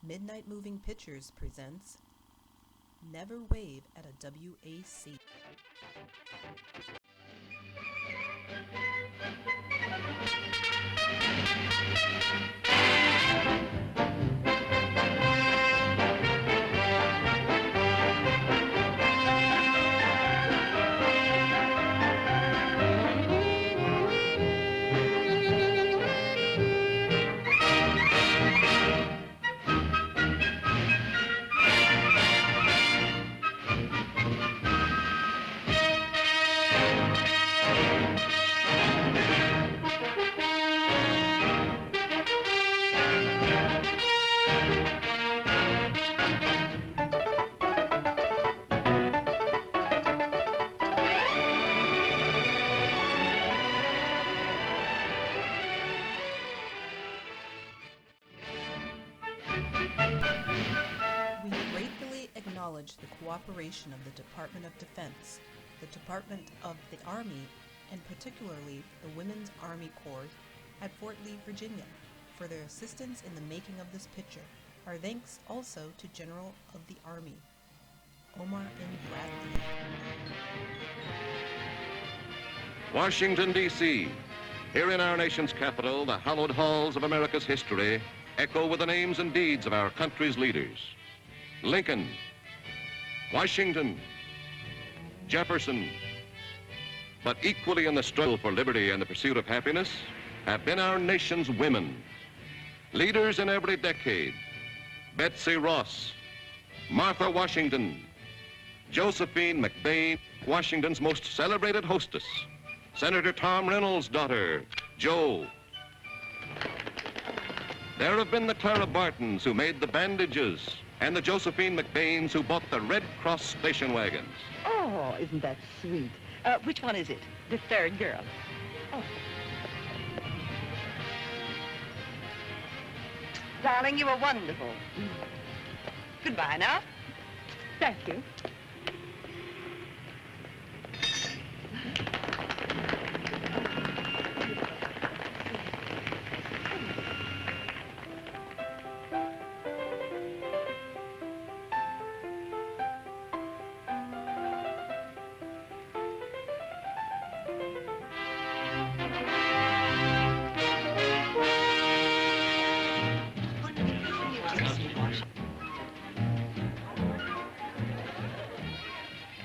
Midnight Moving Pictures presents Never Wave at a WAC. The cooperation of the Department of Defense, the Department of the Army, and particularly the Women's Army Corps at Fort Lee, Virginia, for their assistance in the making of this picture. Our thanks also to General of the Army, Omar N. Bradley. Washington, D.C. Here in our nation's capital, the hallowed halls of America's history echo with the names and deeds of our country's leaders. Lincoln, Washington, Jefferson, but equally in the struggle for liberty and the pursuit of happiness have been our nation's women. Leaders in every decade: Betsy Ross, Martha Washington, Josephine McBain, Washington's most celebrated hostess, Senator Tom Reynolds' daughter, Jo. There have been the Clara Bartons who made the bandages, and the Josephine McBains who bought the Red Cross station wagons. Oh, isn't that sweet? Which one is it? The third girl. Oh. Darling, you were wonderful. Goodbye now. Thank you.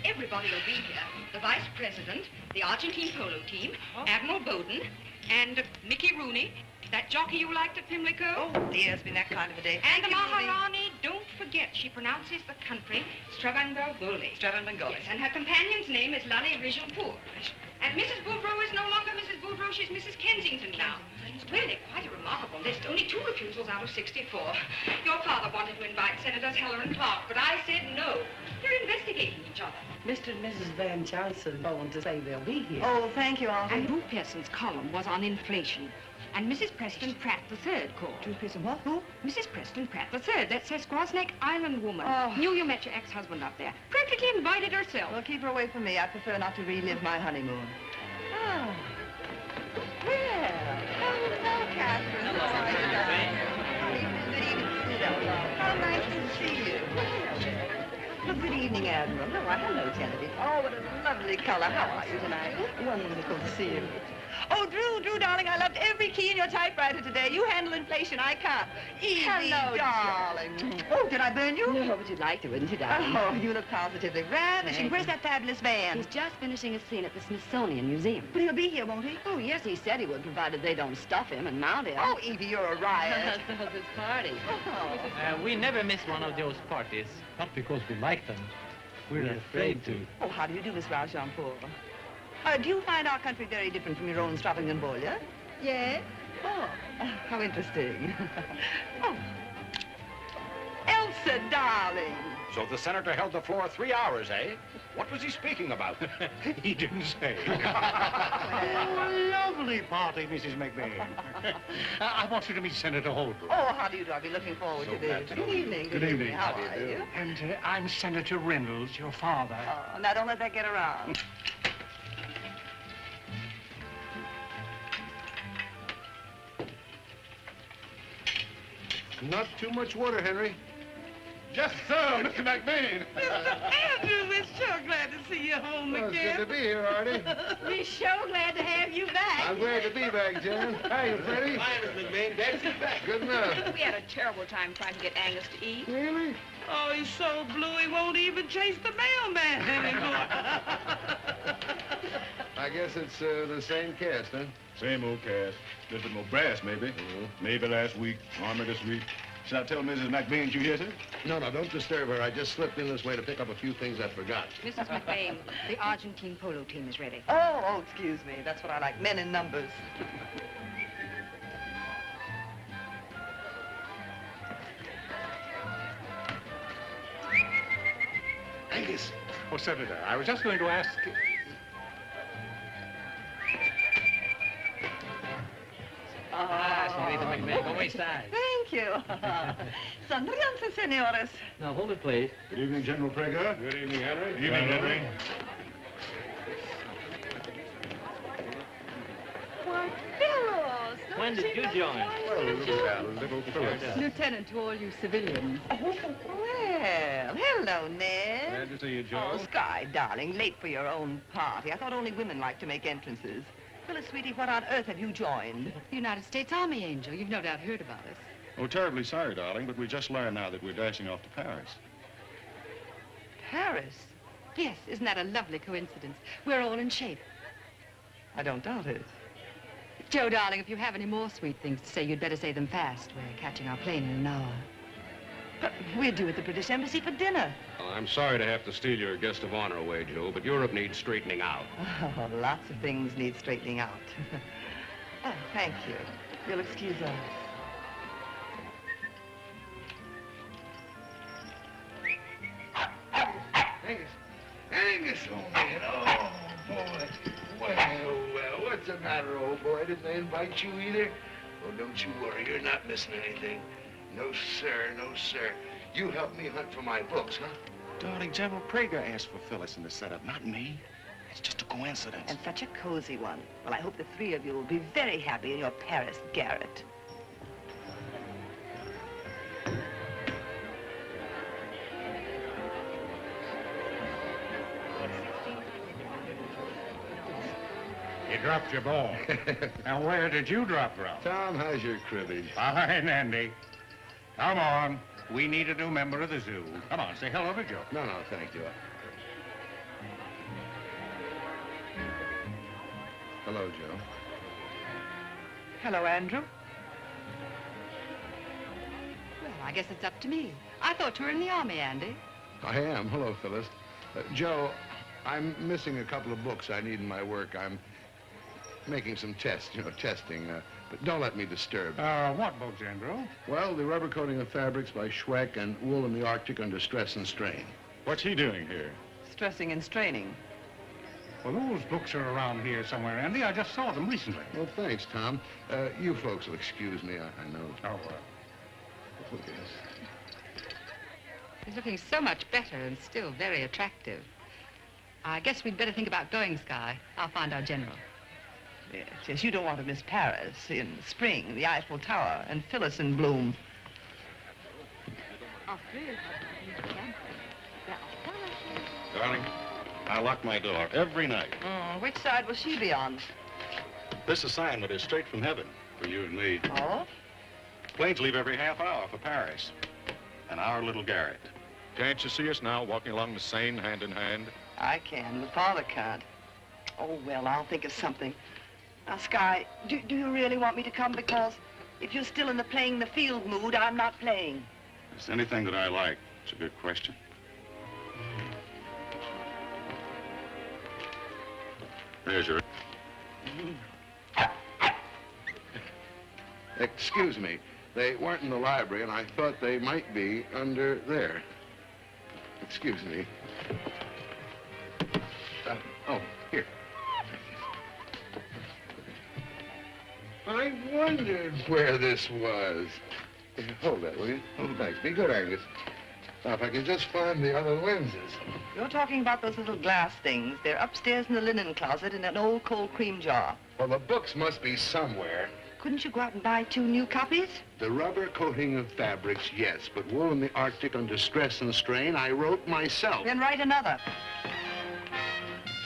Everybody will be here. The Vice President, the Argentine polo team, Admiral Bowden, and Mickey Rooney, that jockey you liked at Pimlico. Oh, dear, it's been that kind of a day. And the Maharani, don't forget, she pronounces the country Stravanbangoli. Stravanbangoli. Yes, and her companion's name is Lali Rijanpour. And Mrs. Boudreau is no longer Mrs. Boudreau, she's Mrs. Kensington now. It's really quite a remarkable list. Only 2 refusals out of 64. Your father wanted to invite Senators Heller and Clark, but I said no. They're investigating each other. Mr. and Mrs. Van Johnson phoned to say they'll be here. Oh, thank you, Auntie. And Drew Pearson's column was on inflation. And Mrs. Preston Pratt III called. Drew Pearson, what? Who? Mrs. Preston Pratt III, that says Squawsneck Island woman. Oh. Knew you met your ex-husband up there. Practically invited herself. Well, keep her away from me. I prefer not to relive my honeymoon. Ah. Well, hello, Catherine. Hello, How are you, darling? Good evening. How nice to see you. Well, good evening, Admiral. Oh, hello, Genevieve. Oh, what a lovely color. How are you tonight? Wonderful to see you. Oh, Drew, darling, I loved every key in your typewriter today. You handle inflation, I can't. Easy, Hello, darling. Oh, did I burn you? No, but you'd like to, wouldn't you, darling? Oh, you look positively ravishing. Where's that fabulous van? He's just finishing a scene at the Smithsonian Museum. But he'll be here, won't he? Oh, yes, he said he would, provided they don't stuff him and mount him. Oh, Evie, you're a riot. So's his party. Oh. We never miss one of those parties. Not because we like them. We're afraid to. Oh, how do you do, Miss Rajanpour? Do you find our country very different from your own Stravangambolia? Yes. Oh, how interesting. Oh. Elsa, darling. So the senator held the floor 3 hours, eh? What was he speaking about? He didn't say. Lovely party, Mrs. McBain. I want you to meet Senator Holbrook. Oh, how do you do? I've been looking forward to this. Good evening. Good evening. How are you? And I'm Senator Reynolds, your father. Oh, now don't let that get around. Not too much water, Henry. Yes, sir, Mr. McBean. Mr. Andrews, we're sure glad to see you home Well, it's again. good to be here, Artie. We're sure glad to have you back. I'm glad to be back, Jan. Hi, Freddie. Hi, Miss McBean. Glad to see you back. Good enough. We had a terrible time trying to get Angus to eat. Really? Oh, he's so blue he won't even chase the mailman anymore. I guess it's the same cast, huh? Same old cast. Just a little brass, maybe. Maybe last week, army this week. Should I tell Mrs. McBean you here, sir? No, don't disturb her. I just slipped in this way to pick up a few things I forgot. Mrs. McBain, the Argentine polo team is ready. Oh, excuse me. That's what I like. Men in numbers. Angus. Oh, Senator, I was just going to ask... Señorita McBain, ¿cómo estás? Thank you. Sonríanse, señores. Now, hold it, please. Good evening, General Prager. Good evening, Henry. Good evening, Henry. Why, fellows. When did you join? Little Phyllis. Lieutenant, to all you civilians. Well, hello, Ned. Glad to see you, Joe. Oh, Sky, darling, late for your own party. I thought only women like to make entrances. Phyllis, sweetie, what on earth have you joined? The United States Army, Angel. You've no doubt heard about us. Oh, terribly sorry, darling, but we just learned now that we're dashing off to Paris. Paris? Yes, isn't that a lovely coincidence? We're all in shape. I don't doubt it. Joe, darling, if you have any more sweet things to say, you'd better say them fast. We're catching our plane in an hour. But we're due at the British Embassy for dinner. Well, I'm sorry to have to steal your guest of honor away, Joe, but Europe needs straightening out. Oh, lots of things need straightening out. Oh, thank you. You'll excuse us. Angus, oh, man. Oh, boy. Well, what's the matter, old boy? Didn't they invite you either? Oh, don't you worry. You're not missing anything. No, sir. No, sir. You help me hunt for my books, huh? Darling, General Prager asked for Phyllis in the setup, not me. It's just a coincidence. And such a cozy one. Well, I hope the three of you will be very happy in your Paris garret. You dropped your ball. Now, where did you drop, Ralph? Tom, how's your cribbage? Fine, Andy. Come on. We need a new member of the zoo. Come on, say hello to Joe. No, thank you. Hello, Joe. Hello, Andrew. Well, I guess it's up to me. I thought you were in the Army, Andy. I am. Hello, Phyllis. Joe, I'm missing a couple of books I need in my work. I'm making some tests, testing. But don't let me disturb. What books, Andrew? Well, the rubber coating of fabrics by Schweck and Wool in the Arctic under stress and strain. What's he doing here? Stressing and straining. Well, those books are around here somewhere, Andy. I just saw them recently. Well, thanks, Tom. You folks will excuse me, I know. Oh, well. Oh, yes. He's looking so much better and still very attractive. I guess we'd better think about going, Sky. I'll find our general. Yes, you don't want to miss Paris in spring, the Eiffel Tower, and Phyllis in bloom. Darling, I lock my door every night. Which side will she be on? This assignment is straight from heaven for you and me. Oh? Planes leave every half hour for Paris. And our little garret. Can't you see us now walking along the Seine hand in hand? I can, but Father can't. Oh, well, I'll think of something. Now, Sky, do you really want me to come? Because if you're still in the playing the field mood, I'm not playing. It's anything that I like. It's a good question. There's your... Excuse me. They weren't in the library, and I thought they might be under there. Excuse me. Oh, here. I wondered where this was. Hold that, will you? Oh, thanks. Be good, Angus. Now, if I can just find the other lenses. You're talking about those little glass things. They're upstairs in the linen closet in an old cold cream jar. Well, the books must be somewhere. Couldn't you go out and buy 2 new copies? The rubber coating of fabrics, yes, but wool in the Arctic under stress and strain, I wrote myself. Then write another.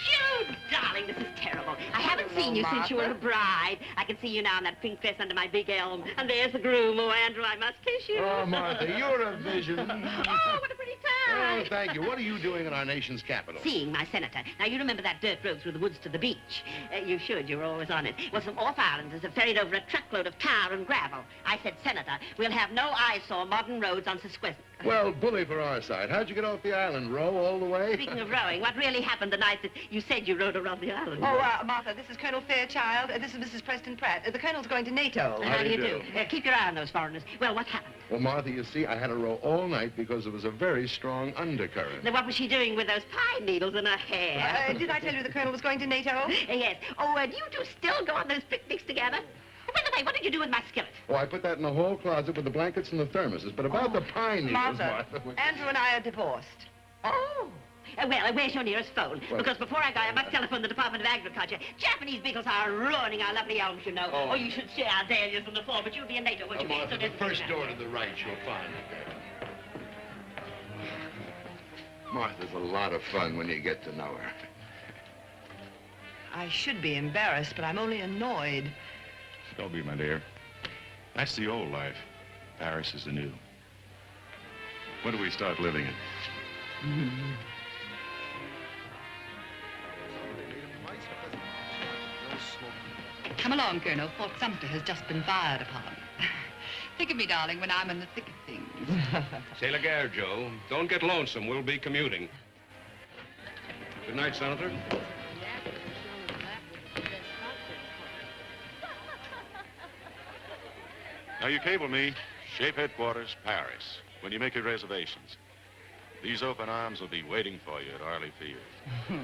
You darling, this is terrible. I haven't seen you since you were a bride. I can see you now in that pink dress under my big elm. And there's the groom. Oh, Andrew, I must kiss you. Oh, Martha, you're a vision. Oh, what a pretty time. Oh, thank you. What are you doing in our nation's capital? Seeing my senator. Now, you remember that dirt road through the woods to the beach? You should. You were always on it. Well, some Off Islanders have ferried over a truckload of tar and gravel. I said, Senator, we'll have no eyesore modern roads on Sesquesant. Well, bully for our side. How'd you get off the island? Row all the way? Speaking of rowing, what really happened the night that you said you rode around the island? Oh, Martha, this is Colonel Fairchild. This is Mrs. Preston Pratt. The Colonel's going to NATO. How do you do? Keep your eye on those foreigners. Well, what happened? Well, Martha, you see, I had to row all night because there was a very strong undercurrent. Now, what was she doing with those pine needles in her hair? Did I tell you the Colonel was going to NATO? Yes. Oh, do you two still go on those picnics together? Oh, by the way, what did you do with my skillet? Oh, I put that in the hall closet with the blankets and the thermoses. But about the pine needles, Martha, Andrew and I are divorced. Oh. Well, where's your nearest phone? Well, because before I go, I must telephone the Department of Agriculture. Japanese beetles are ruining our lovely elms, you know. Oh, you should see our dahlias on the floor, but you'll be in NATO, won't you? Martha, So the first door to the right, you'll find it. Martha's a lot of fun when you get to know her. I should be embarrassed, but I'm only annoyed. Don't be, my dear. That's the old life. Paris is the new. When do we start living it? Come along, Colonel. Fort Sumter has just been fired upon. Think of me, darling, when I'm in the thick of things. Say la guerre, Joe. Don't get lonesome. We'll be commuting. Good night, Senator. Now, you cable me, Shape Headquarters, Paris, when you make your reservations. These open arms will be waiting for you at Arley Field.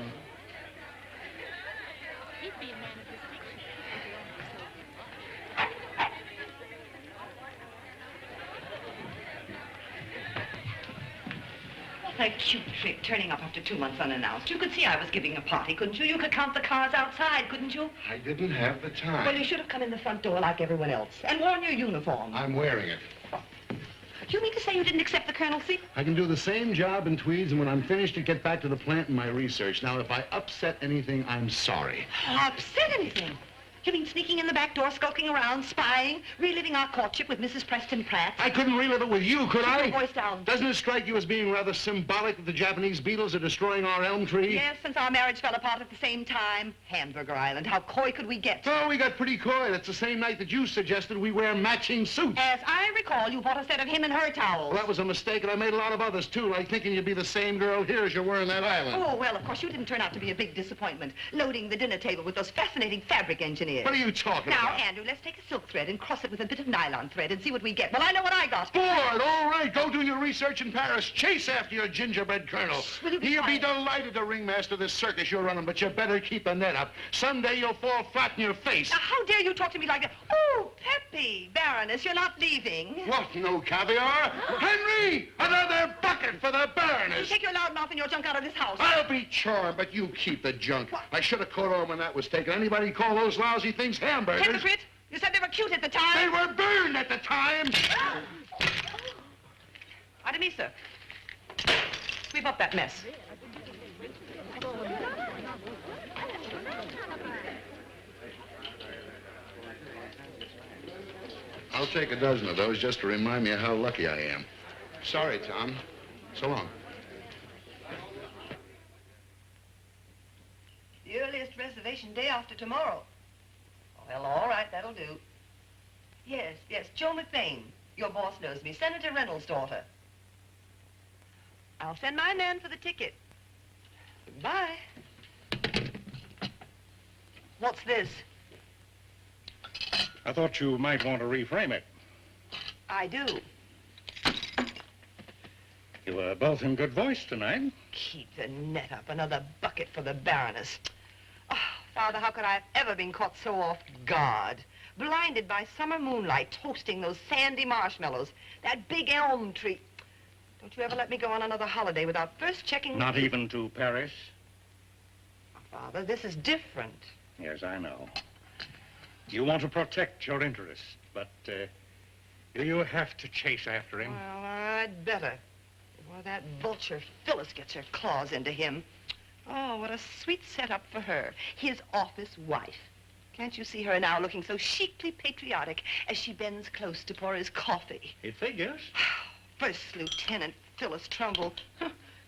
What a cute trick, turning up after 2 months unannounced. You could see I was giving a party, couldn't you? You could count the cars outside, couldn't you? I didn't have the time. Well, you should have come in the front door like everyone else and worn your uniform. I'm wearing it. Do you mean to say you didn't accept the colonelcy? I can do the same job in tweeds, and when I'm finished, to get back to the plant and my research. Now, if I upset anything, I'm sorry. Upset anything? You mean sneaking in the back door, skulking around, spying, reliving our courtship with Mrs. Preston Pratt? I couldn't relive it with you, could I? Keep your voice down. Doesn't it strike you as being rather symbolic that the Japanese beetles are destroying our elm tree? Yes, since our marriage fell apart at the same time. Hamburger Island, how coy could we get? Oh, we got pretty coy. That's the same night that you suggested we wear matching suits. As I recall, you bought a set of him and her towels. Well, that was a mistake, and I made a lot of others, too, like thinking you'd be the same girl here as you were in that island. Oh, well, of course, you didn't turn out to be a big disappointment, loading the dinner table with those fascinating fabric engineers. What are you talking Now, about? Andrew, let's take a silk thread and cross it with a bit of nylon thread and see what we get. Well, I know what I got. Bored, all right. Go do your research in Paris. Chase after your gingerbread colonel. Will you be He'll be quiet? delighted to ringmaster this circus you're running, but you better keep the net up. Someday you'll fall flat in your face. Now, how dare you talk to me like that? Oh, Peppy, Baroness, you're not leaving. What, no caviar? Henry, another bucket for the You Baroness. take your loud mouth and your junk out of this house. I'll be charmed, but you keep the junk. I should have caught on when that was taken. Anybody call those lousy things hamburgers? Hypocrite! You said they were cute at the time. They were burned at the time. Artemisa, sweep up that mess. I'll take a dozen of those just to remind me of how lucky I am. Sorry, Tom. So long. The earliest reservation day after tomorrow. Well, all right, that'll do. Yes, Joe McBain. Your boss knows me. Senator Reynolds' daughter. I'll send my man for the ticket. Goodbye. What's this? I thought you might want to reframe it. I do. You were both in good voice tonight. Keep the net up. Another bucket for the Baroness. Oh, Father, how could I have ever been caught so off guard? Blinded by summer moonlight, toasting those sandy marshmallows. That big elm tree. Don't you ever let me go on another holiday without first checking... Not even to Paris? Father, this is different. Yes, I know. You want to protect your interests, but do you have to chase after him? Well, I'd better. Before that vulture Phyllis gets her claws into him. Oh, what a sweet setup for her. His office wife. Can't you see her now looking so chicly patriotic as she bends close to pour his coffee? It figures. First Lieutenant Phyllis Trumbull.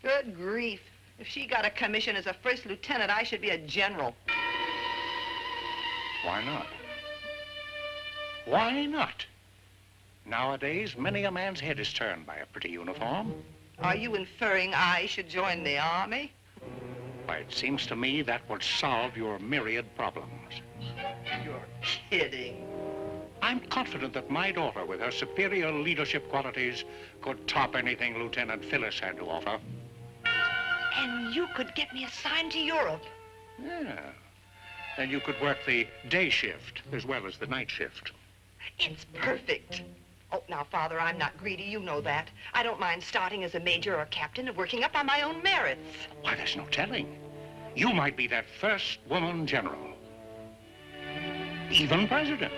Good grief. If she got a commission as a first lieutenant, I should be a general. Why not? Why not? Nowadays, many a man's head is turned by a pretty uniform. Are you inferring I should join the army? Why, it seems to me that would solve your myriad problems. You're kidding. I'm confident that my daughter, with her superior leadership qualities, could top anything Lieutenant Phyllis had to offer. And you could get me assigned to Europe. Yeah. Then you could work the day shift as well as the night shift. It's perfect. Oh, now, Father, I'm not greedy. You know that. I don't mind starting as a major or a captain and working up on my own merits. Why, there's no telling. You might be that first woman general. Even president.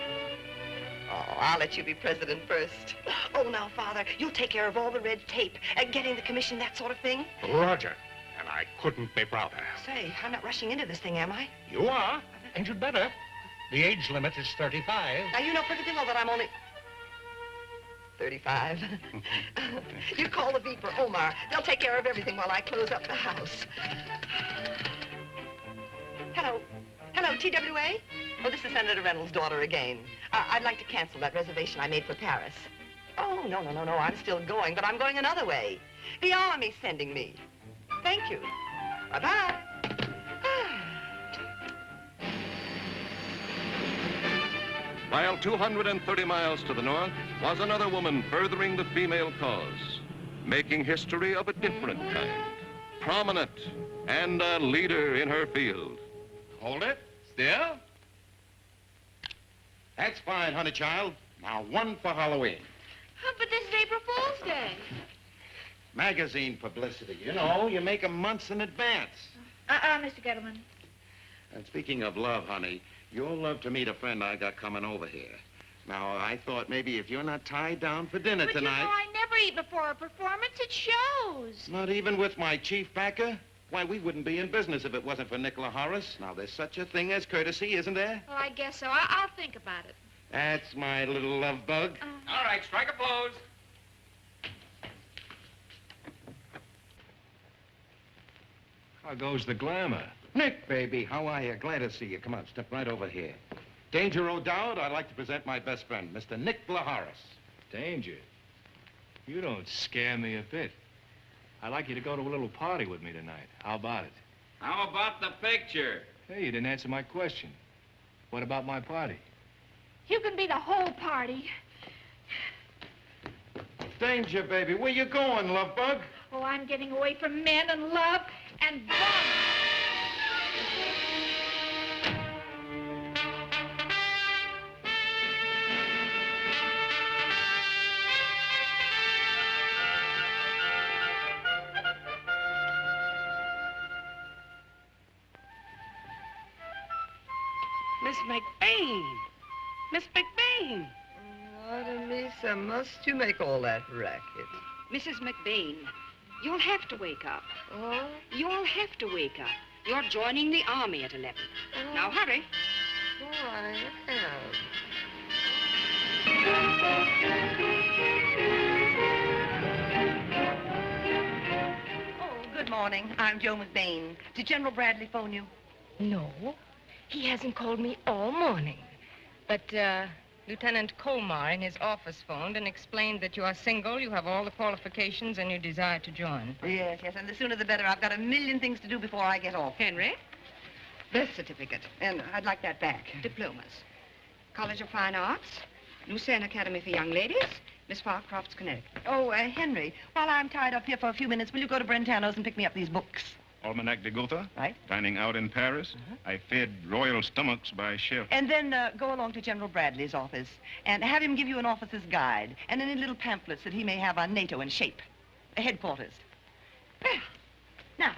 Oh, I'll let you be president first. Oh, now, Father, you'll take care of all the red tape, getting the commission, that sort of thing. Roger. And I couldn't be prouder. Say, I'm not rushing into this thing, am I? You are, and you'd better. The age limit is 35. Now, you know perfectly well that I'm only 35. You call the beeper, Omar. They'll take care of everything while I close up the house. Hello. Hello, TWA? Oh, this is Senator Reynolds' daughter again. I'd like to cancel that reservation I made for Paris. Oh, no. I'm still going, but I'm going another way. The Army's sending me. Thank you. Bye-bye. While 230 miles to the north was another woman furthering the female cause, making history of a different kind, prominent and a leader in her field. Hold it. Still? That's fine, honey child. Now, one for Halloween. But this is April Fool's Day. Magazine publicity, you know, you make 'em months in advance. Mr. Gettleman. And speaking of love, honey, you'll love to meet a friend I got coming over here. Now, I thought maybe if you're not tied down for dinner But tonight... you know, I never eat before a performance. It shows. Not even with my chief backer? Why, we wouldn't be in business if it wasn't for Nicola Horace. Now, there's such a thing as courtesy, isn't there? Well, I guess so. I'll think about it. That's my little love bug. All right, strike a pose. How goes the glamour? Nick, baby, how are you? Glad to see you. Come on, step right over here. Danger O'Dowd, I'd like to present my best friend, Mr. Nicola Horace. Danger? You don't scare me a bit. I'd like you to go to a little party with me tonight. How about it? How about the picture? Hey, you didn't answer my question. What about my party? You can be the whole party. Danger, baby. Where you going, love bug? Oh, I'm getting away from men and love and bombs. Miss McBain! Miss McBain! Artemisa, must you make all that racket? Mrs. McBain, you'll have to wake up. Oh? You'll have to wake up. You're joining the army at 11. Oh. Now, hurry. Oh, I am. Oh, good morning. I'm Joe McBain. Did General Bradley phone you? No, he hasn't called me all morning. But, Lieutenant Colmar in his office phoned and explained that you are single, you have all the qualifications, and you desire to join. Yes, and the sooner the better. I've got a million things to do before I get off. Henry? Birth certificate. And I'd like that back. Diplomas. College of Fine Arts, Lucerne Academy for Young Ladies, Miss Farcroft's, Connecticut. Oh, Henry, while I'm tied up here for a few minutes, will you go to Brentano's and pick me up these books? Almanac de Gotha? Right. Dining out in Paris? I fed royal stomachs by chef. And then go along to General Bradley's office and have him give you an officer's guide and any little pamphlets that he may have on NATO and shape. Headquarters. Well, now,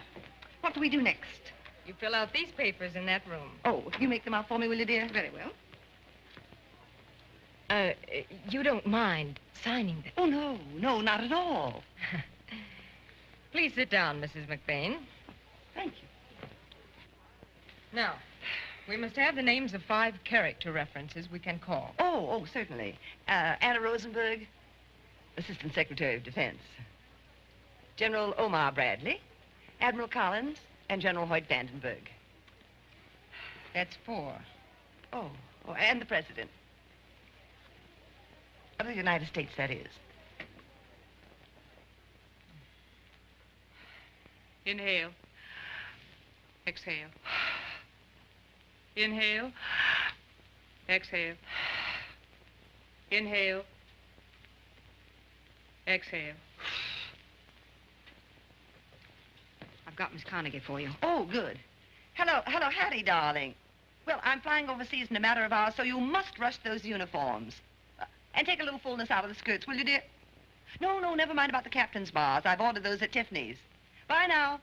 what do we do next? You fill out these papers in that room. Oh, you make them out for me, will you, dear? Very well. You don't mind signing them? Oh, no, no, not at all. Please sit down, Mrs. McBain. Thank you. Now, we must have the names of 5 character references we can call. Oh, certainly. Anna Rosenberg, Assistant Secretary of Defense. General Omar Bradley, Admiral Collins, and General Hoyt Vandenberg. That's 4. Oh, and the President. Of the United States, that is. Inhale. Exhale. Inhale. Exhale. Inhale. Exhale. I've got Miss Carnegie for you. Oh, good. Hello, Hattie, darling. Well, I'm flying overseas in a matter of hours, so you must rush those uniforms. And take a little fullness out of the skirts, will you, dear? No, never mind about the captain's bars. I've ordered those at Tiffany's. Bye now.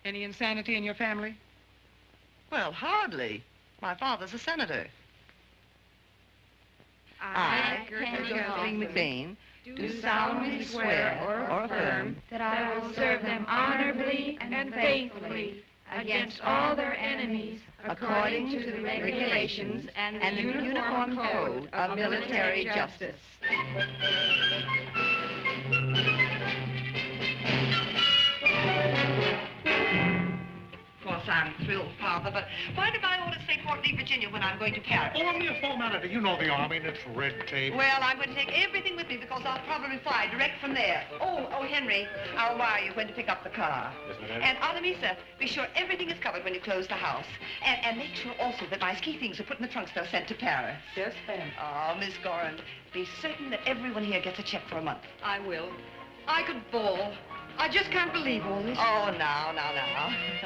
Any insanity in your family? Well, hardly. My father's a senator. I, Gertrude McBain, do solemnly swear or affirm that I will serve them honorably and faithfully against all their enemies according to the regulations and the Uniform Code of Military Justice. Of course, I'm thrilled, Father, but why did my orders say Fort Lee, Virginia, when I'm going to Paris? Oh, only a formality. You know the Army and its red tape. Well, I'm going to take everything with me because I'll probably fly direct from there. Oh, Henry, I'll wire you when to pick up the car. Yes, madam. And Artemisa, be sure everything is covered when you close the house. And make sure also that my ski things are put in the trunks that are sent to Paris. Yes, ma'am. Oh, Miss Gorin, be certain that everyone here gets a check for a month. I will. I could bawl. I just can't believe all this. Oh, now.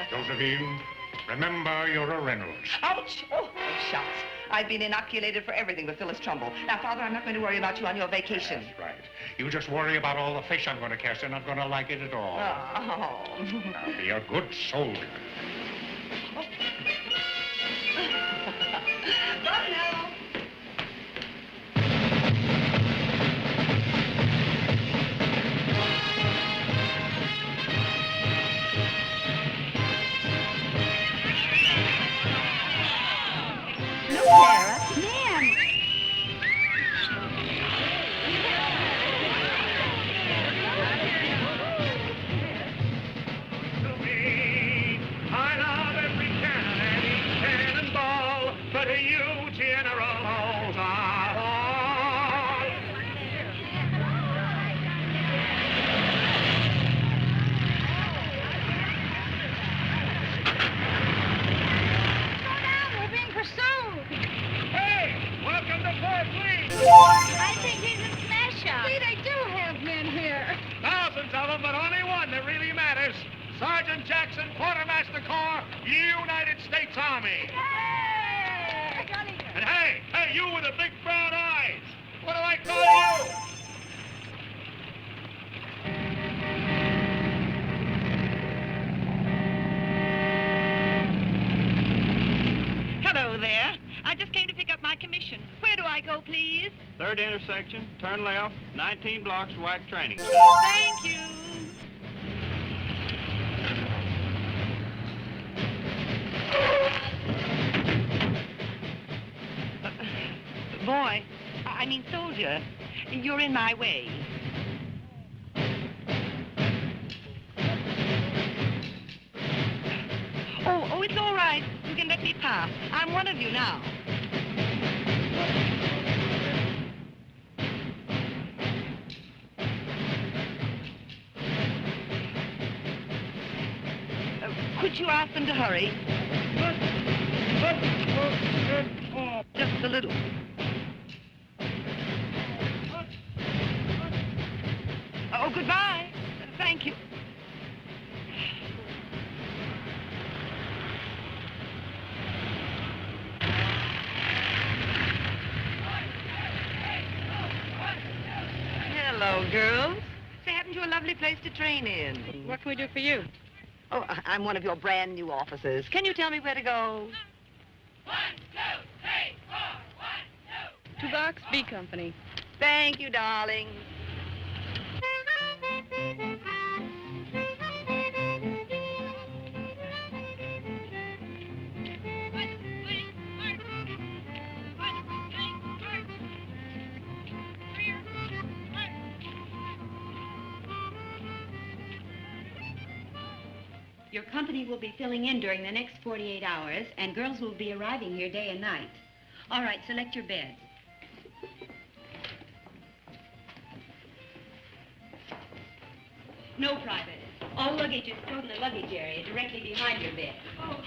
Josephine, remember you're a Reynolds. Ouch! Oh, shucks. I've been inoculated for everything with Phyllis Trumbull. Now, Father, I'm not going to worry about you on your vacation. That's right. You just worry about all the fish I'm going to catch. You're not going to like it at all. Oh. Now, be a good soldier. Bye now. Sarah. Ma'am. I love every cannon and each cannonball, but you, generals, are all. We're being pursued. Hey, welcome to Fort Lee. I think he's a smash-up. See, they do have men here. Thousands of them, but only one that really matters. Sergeant Jackson, Quartermaster Corps, United States Army. And hey, you with the big brown eyes. What do I call you? Hello there. I just came to pick up my commission. Where do I go, please? Third intersection, turn left, 19 blocks, WAC training. Thank you. Boy, I mean soldier, you're in my way. Oh, it's all right. You can let me pass. I'm one of you now. Could you ask them to hurry? Just a little. Oh, goodbye. Thank you. Hello, girls. They happen to a lovely place to train in. What can we do for you? Oh, I'm one of your brand new officers. Can you tell me where to go? 1, 2, 3, 4, 1, 2. To Box B Company. Thank you, darling. Your company will be filling in during the next 48 hours, and girls will be arriving here day and night. All right, select your beds. No private. All luggage is stored in the luggage area directly behind your bed. Oh.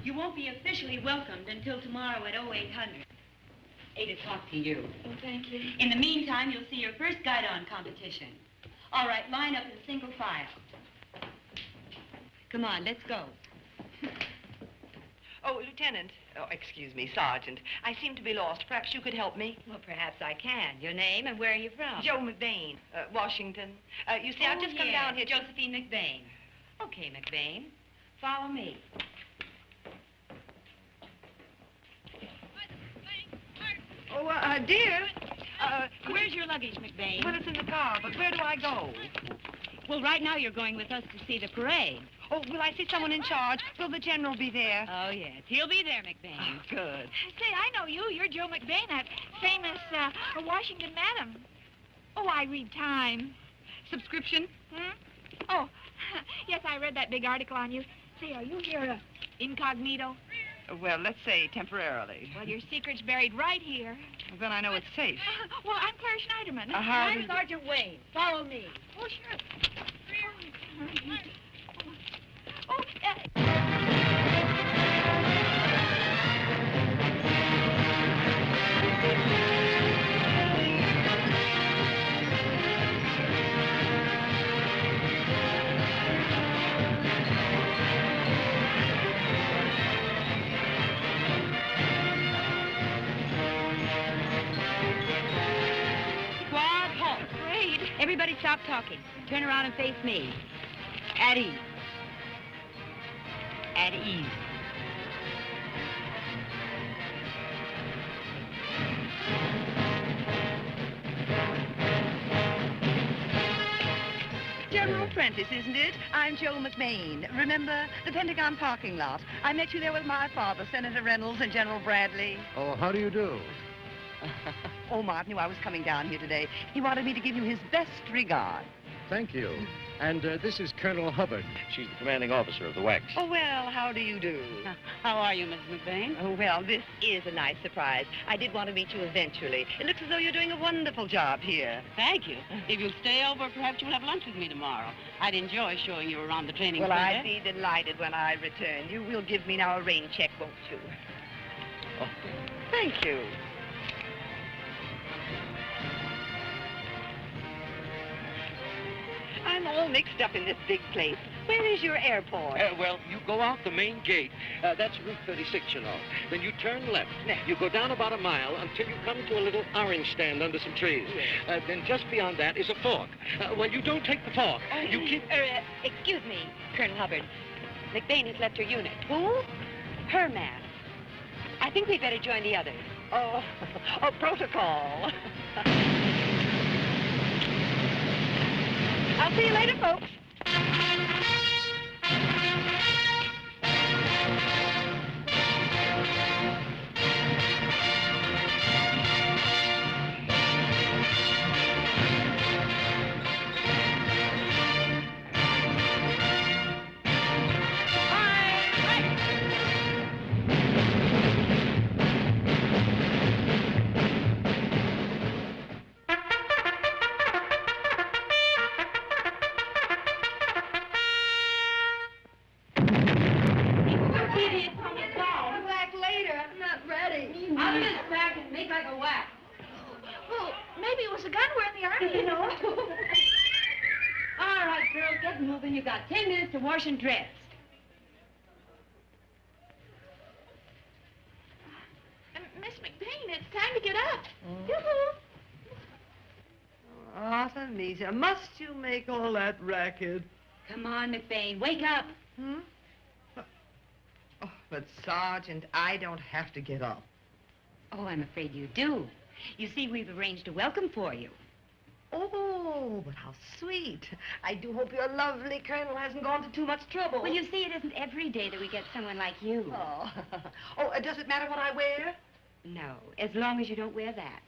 You won't be officially welcomed until tomorrow at 0800. 8 o'clock to you. Oh, thank you. In the meantime, you'll see your first guide-on competition. All right, line up in single file. Come on, let's go. Oh, Lieutenant. Oh, excuse me, Sergeant. I seem to be lost. Perhaps you could help me? Well, perhaps I can. Your name and where are you from? Joe McBain, Washington. You see, I've just come down here. Josephine McBain. Okay, McBain. Follow me. Oh, dear. Where's your luggage, McBain? Well, it's in the car, but where do I go? Well, right now you're going with us to see the parade. Oh, will I see someone in charge? Will the general be there? Oh, yes. He'll be there, McBain. Oh, good. Say, I know you. You're Joe McBain, that famous Washington madam. Oh, I read Time. Subscription? Hmm? Oh, yes, I read that big article on you. Say, are you here incognito? Well, let's say temporarily. Well, your secret's buried right here. Well, then I know it's safe. Well, I'm Claire Schneiderman. I'm Sergeant Wayne. Follow me. Oh, sure. Squad, halt. Great. Everybody stop talking. Turn around and face me. At ease. At ease. General Prentice, isn't it? I'm Joe McBain. Remember the Pentagon parking lot? I met you there with my father, Senator Reynolds, and General Bradley. Oh, how do you do? Mark knew I was coming down here today. He wanted me to give you his best regard. Thank you. And this is Colonel Hubbard. She's the commanding officer of the WAC. Oh, well, how do you do? How are you, Miss McBain? Oh, well, this is a nice surprise. I did want to meet you eventually. It looks as though you're doing a wonderful job here. Thank you. If you'll stay over, perhaps you'll have lunch with me tomorrow. I'd enjoy showing you around the training Well, center. I'd be delighted when I return. You will give me now a rain check, won't you? Oh. Thank you. I'm all mixed up in this big place. Where is your airport? Well, you go out the main gate. That's Route 36, you know. Then you turn left. You go down about a mile until you come to a little orange stand under some trees. Then just beyond that is a fork. Well, you don't take the fork. You keep... Excuse me, Colonel Hubbard. McBain has left her unit. Who? Her man. I think we'd better join the others. Oh, protocol. I'll see you later, folks. Well, maybe it was a gun. We're in the Army, you know. All right, girls, get moving. You've got 10 minutes to wash and dress. Miss McBain, it's time to get up. Yoo-hoo. Artemisia, must you make all that racket? Come on, McBain, wake up. Hmm? Oh, but, Sergeant, I don't have to get up. Oh, I'm afraid you do. You see, we've arranged a welcome for you. Oh, but how sweet. I do hope your lovely colonel hasn't gone to too much trouble. Well, you see, it isn't every day that we get someone like you. Oh, does it matter what I wear? No, as long as you don't wear that.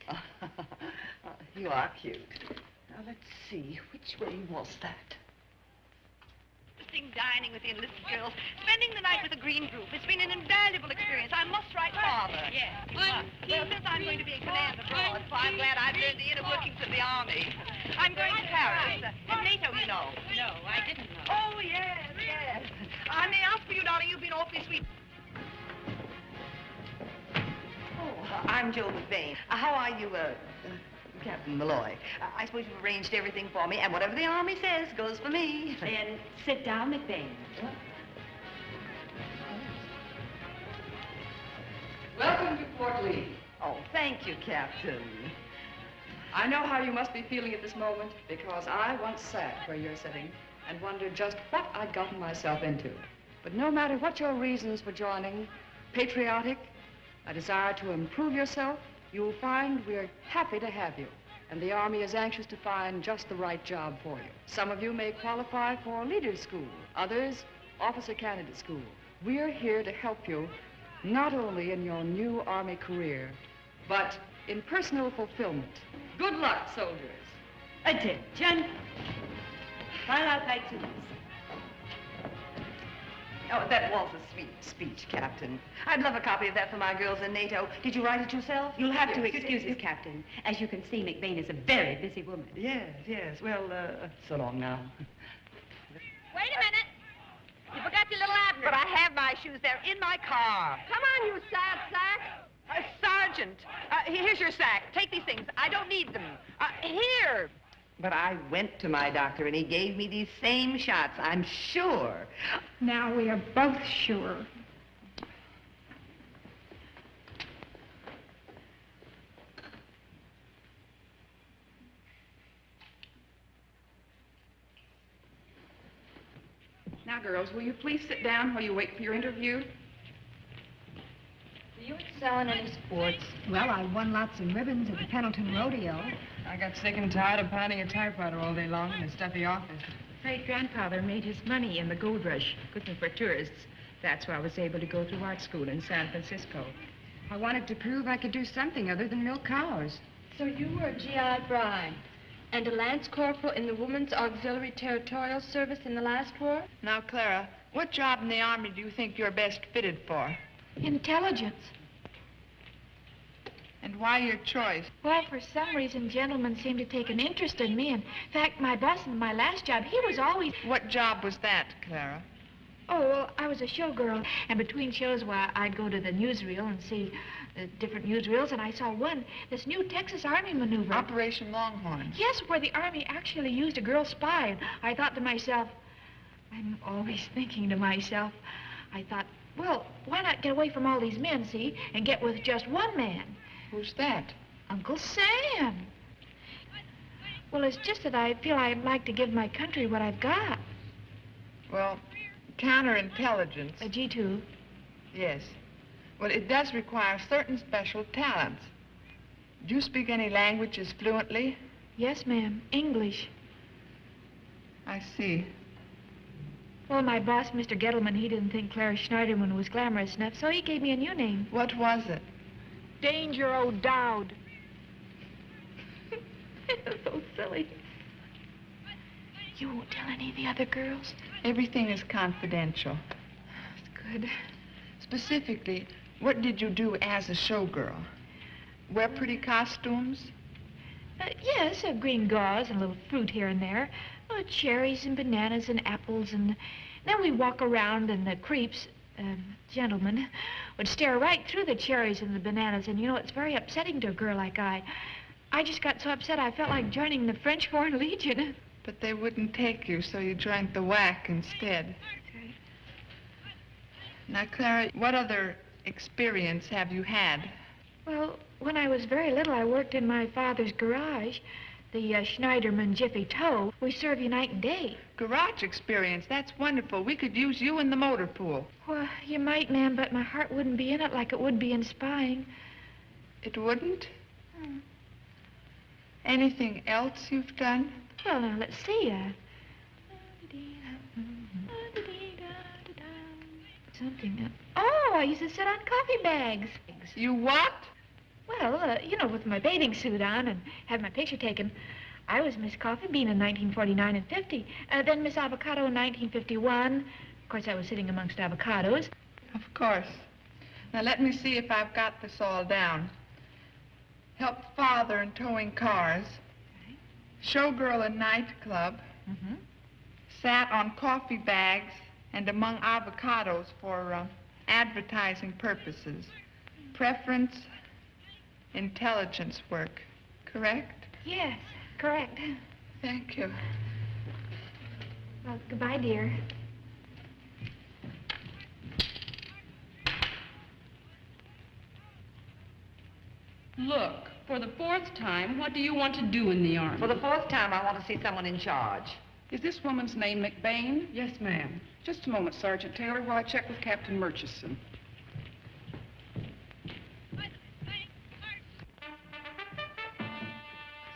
You are cute. Now, let's see. Which way was that? Dining with the enlisted girls, spending the night with a green group. It's been an invaluable experience. I must write Father. Yes. Well, since I'm going to be in command abroad, so I'm glad I've learned the inner workings of the Army. I'm going to Paris. In NATO, you know. No, I didn't know. Oh, yes, yes. I may ask for you, darling. You've been awfully sweet. Oh, I'm Joe McBain. How are you, Captain Malloy? I suppose you've arranged everything for me, and whatever the Army says goes for me. Then sit down, McBain. Welcome to Fort Lee. Oh, thank you, Captain. I know how you must be feeling at this moment, because I once sat where you're sitting and wondered just what I'd gotten myself into. But no matter what your reasons for joining, patriotic, a desire to improve yourself, you'll find we're happy to have you. And the Army is anxious to find just the right job for you. Some of you may qualify for leader's school, others, officer candidate school. We're here to help you not only in your new Army career, but in personal fulfillment. Good luck, soldiers. Attention. File out by twos. Oh, that was a sweet speech, Captain. I'd love a copy of that for my girls in NATO. Did you write it yourself? You'll have to excuse us, Captain. As you can see, McBain is a very busy woman. Yes, yes. Well, so long now. Wait a minute. You forgot your little Abner. But I have my shoes. They're in my car. Come on, you sad sack. Sergeant, here's your sack. Take these things. I don't need them. Here. But I went to my doctor, and he gave me these same shots, I'm sure. Now we are both sure. Now, girls, will you please sit down while you wait for your interview? Do you excel in any sports? Well, I won lots of ribbons at the Pendleton Rodeo. I got sick and tired of pounding a typewriter all day long in a stuffy office. Great-grandfather made his money in the gold rush, cooking for tourists. That's why I was able to go to art school in San Francisco. I wanted to prove I could do something other than milk cows. So you were a GI bride and a lance corporal in the Women's Auxiliary Territorial Service in the last war? Now, Clara, what job in the Army do you think you're best fitted for? Intelligence. And why your choice? Well, for some reason, gentlemen seem to take an interest in me. In fact, my boss in my last job, he was always... What job was that, Clara? Oh, well, I was a showgirl. And between shows, well, I'd go to the newsreel and see the different newsreels. And I saw one, this new Texas Army maneuver. Operation Longhorn. Yes, where the Army actually used a girl spy. And I thought to myself, I'm always thinking to myself, I thought, well, why not get away from all these men, see, and get with just one man? Who's that? Uncle Sam. Well, it's just that I feel I'd like to give my country what I've got. Well, counterintelligence. A G2. Yes. Well, it does require certain special talents. Do you speak any languages fluently? Yes, ma'am. English. I see. Well, my boss, Mr. Gettleman, he didn't think Clara Schneiderman was glamorous enough, so he gave me a new name. What was it? Danger O'Dowd. It's so silly. You won't tell any of the other girls? Everything is confidential. That's good. Specifically, what did you do as a showgirl? Wear pretty costumes? Yes, green gauze and a little fruit here and there. Cherries and bananas and apples, and then we walk around and the creeps, gentlemen, would stare right through the cherries and the bananas, and you know, it's very upsetting to a girl like I just got so upset I felt like joining the French Foreign Legion. But they wouldn't take you, so you joined the WAC instead. That's right. Now, Clara, what other experience have you had? Well, when I was very little, I worked in my father's garage. The Schneiderman Jiffy Tow, we serve you night and day. Garage experience, that's wonderful. We could use you in the motor pool. Well, you might, ma'am, but my heart wouldn't be in it like it would be in spying. It wouldn't? Anything else you've done? Well, now, let's see. Something. Oh, I used to sit on coffee bags. You what? Well, you know, with my bathing suit on and have my picture taken. I was Miss Coffee Bean in 1949 and 50. Then Miss Avocado in 1951. Of course, I was sitting amongst avocados. Of course. Now, let me see if I've got this all down. Helped father in towing cars. Right. Showgirl in nightclub. Mm-hmm. Sat on coffee bags and among avocados for advertising purposes. Preference, intelligence work. Correct? Yes, correct. Thank you. Well, goodbye, dear. Look, for the 4th time, what do you want to do in the Army? For the 4th time, I want to see someone in charge. Is this woman's name McBain? Yes, ma'am. Just a moment, Sergeant Taylor, while I check with Captain Murchison.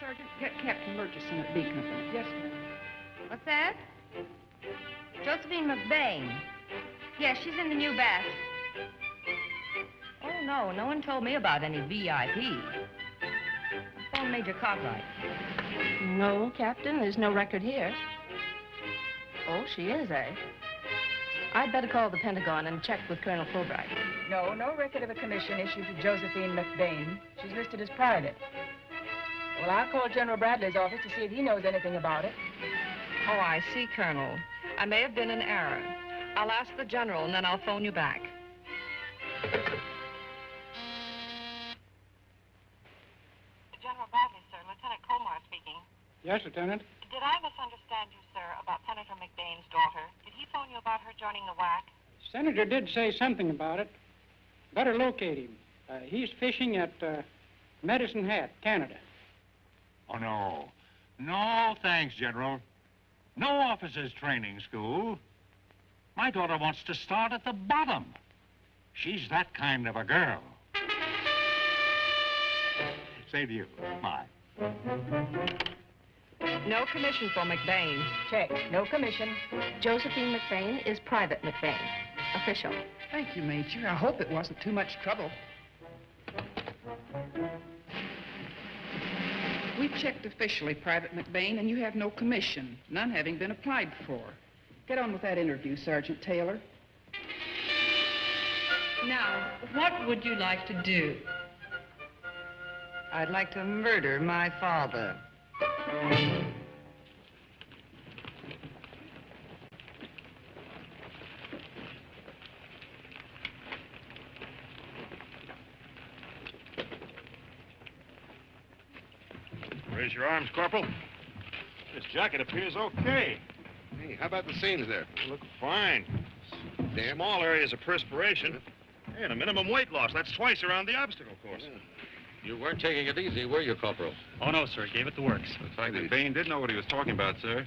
Sergeant, get Captain Murchison at B Company. Yes, ma'am. What's that? Josephine McBain. Yes, she's in the new bath. Oh, no, no one told me about any VIP. Phone Major Cartwright. No, Captain, there's no record here. Oh, she is, eh? I'd better call the Pentagon and check with Colonel Fulbright. No, no record of a commission issued to Josephine McBain. She's listed as private. Well, I'll call General Bradley's office to see if he knows anything about it. Oh, I see, Colonel. I may have been in error. I'll ask the General, and then I'll phone you back. General Bradley, sir. Lieutenant Colmar speaking. Yes, Lieutenant. Did I misunderstand you, sir, about Senator McBain's daughter? Did he phone you about her joining the WAC? Senator did say something about it. Better locate him. He's fishing at Medicine Hat, Canada. Oh, no. No, thanks, General. No officers' training school. My daughter wants to start at the bottom. She's that kind of a girl. Same to you. Bye. No commission for McBain. Check. No commission. Josephine McBain is Private McBain. Official. Thank you, Major. I hope it wasn't too much trouble. We've checked officially, Private McBain, and you have no commission, none having been applied for. Get on with that interview, Sergeant Taylor. Now, what would you like to do? I'd like to murder my father. Raise your arms, Corporal. This jacket appears okay. Hey, how about the seams there? Look fine. Damn. Small areas of perspiration. Hey, and a minimum weight loss. That's twice around the obstacle course. Yeah. You weren't taking it easy, were you, Corporal? Oh, no, sir. Gave it the works. The fact that Bain did know what he was talking about, sir.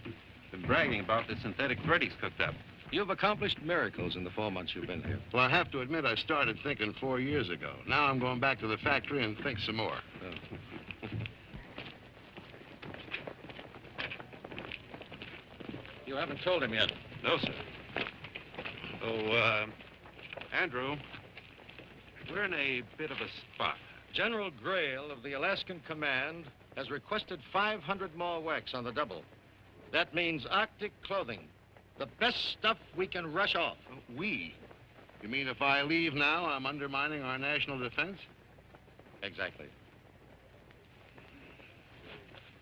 Been bragging about the synthetic thread he's cooked up. You've accomplished miracles in the 4 months you've been here. Well, I have to admit I started thinking 4 years ago. Now I'm going back to the factory and think some more. You haven't told him yet. No, sir. Oh, Andrew, we're in a bit of a spot. General Grail of the Alaskan Command has requested 500 more WACs on the double. That means Arctic clothing. The best stuff we can rush off. We? You mean if I leave now, I'm undermining our national defense? Exactly.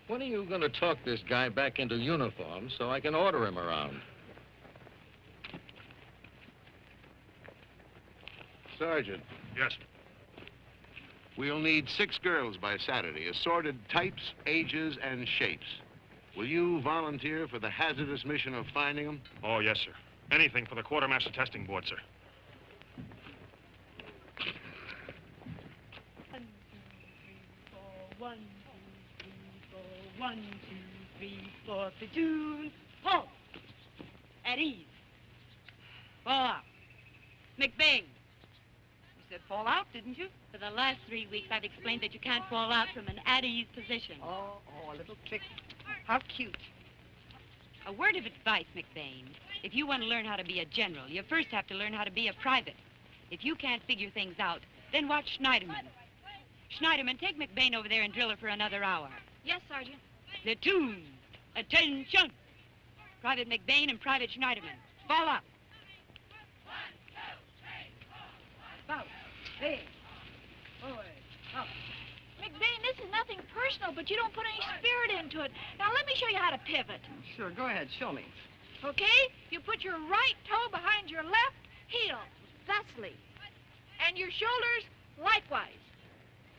When are you going to talk this guy back into uniform so I can order him around? Sergeant. Yes. We'll need 6 girls by Saturday, assorted types, ages, and shapes. Will you volunteer for the hazardous mission of finding them? Oh, yes, sir. Anything for the Quartermaster Testing Board, sir. 1, 2, 3, 4. 1, 2, 3, go. 1, 2, 3, 4, platoon. Halt. At ease. Fall out. McBain. You said fall out, didn't you? For the last 3 weeks, I've explained that you can't fall out from an at ease position. Oh, a little trick. How cute. A word of advice, McBain. If you want to learn how to be a general, you first have to learn how to be a private. If you can't figure things out, then watch Schneiderman. Schneiderman, take McBain over there and drill her for another hour. Yes, Sergeant. Platoon, attention. Private McBain and Private Schneiderman. Fall out. About. Hey. Forward. Up. McBain, this is nothing personal, but you don't put any spirit into it. Now, let me show you how to pivot. Sure, go ahead, show me. Okay? You put your right toe behind your left heel, thusly. And your shoulders, likewise.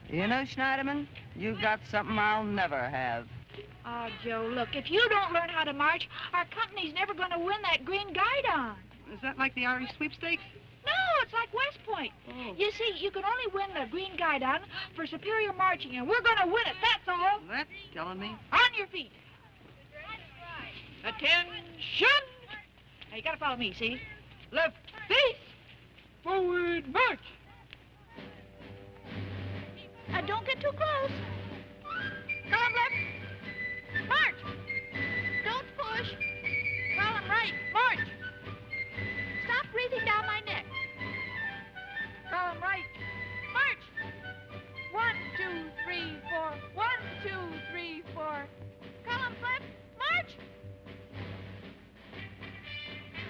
You know, Schneiderman, you've got something I'll never have. Oh, Joe, look, if you don't learn how to march, our company's never going to win that green guidon. Is that like the Irish sweepstakes? No, it's like West Point. Oh. You see, you can only win the green guidon for superior marching, and we're going to win it, that's all. That's telling me. On your feet. Attention! Now, you got to follow me, see? Left face, forward march. Don't get too close. Column left, march. Don't push. Column right, march. Stop breathing down my neck. Column right, march. 1, 2, 3, 4. 1, 2, 3, 4. Column left, march.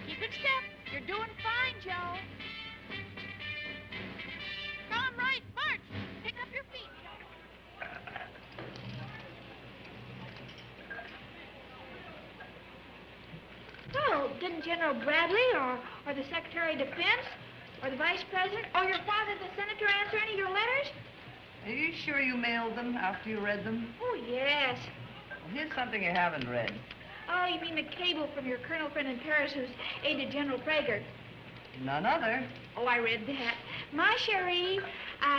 Keep in step. You're doing fine, Joe. Column right, march. Pick up your feet. Well, didn't General Bradley or the Secretary of Defense or the Vice President or your father, the Senator, answer any of your letters? Are you sure you mailed them after you read them? Oh, yes. Well, here's something you haven't read. Oh, you mean the cable from your colonel friend in Paris who's aided General Prager? None other. Oh, I read that. My cherie,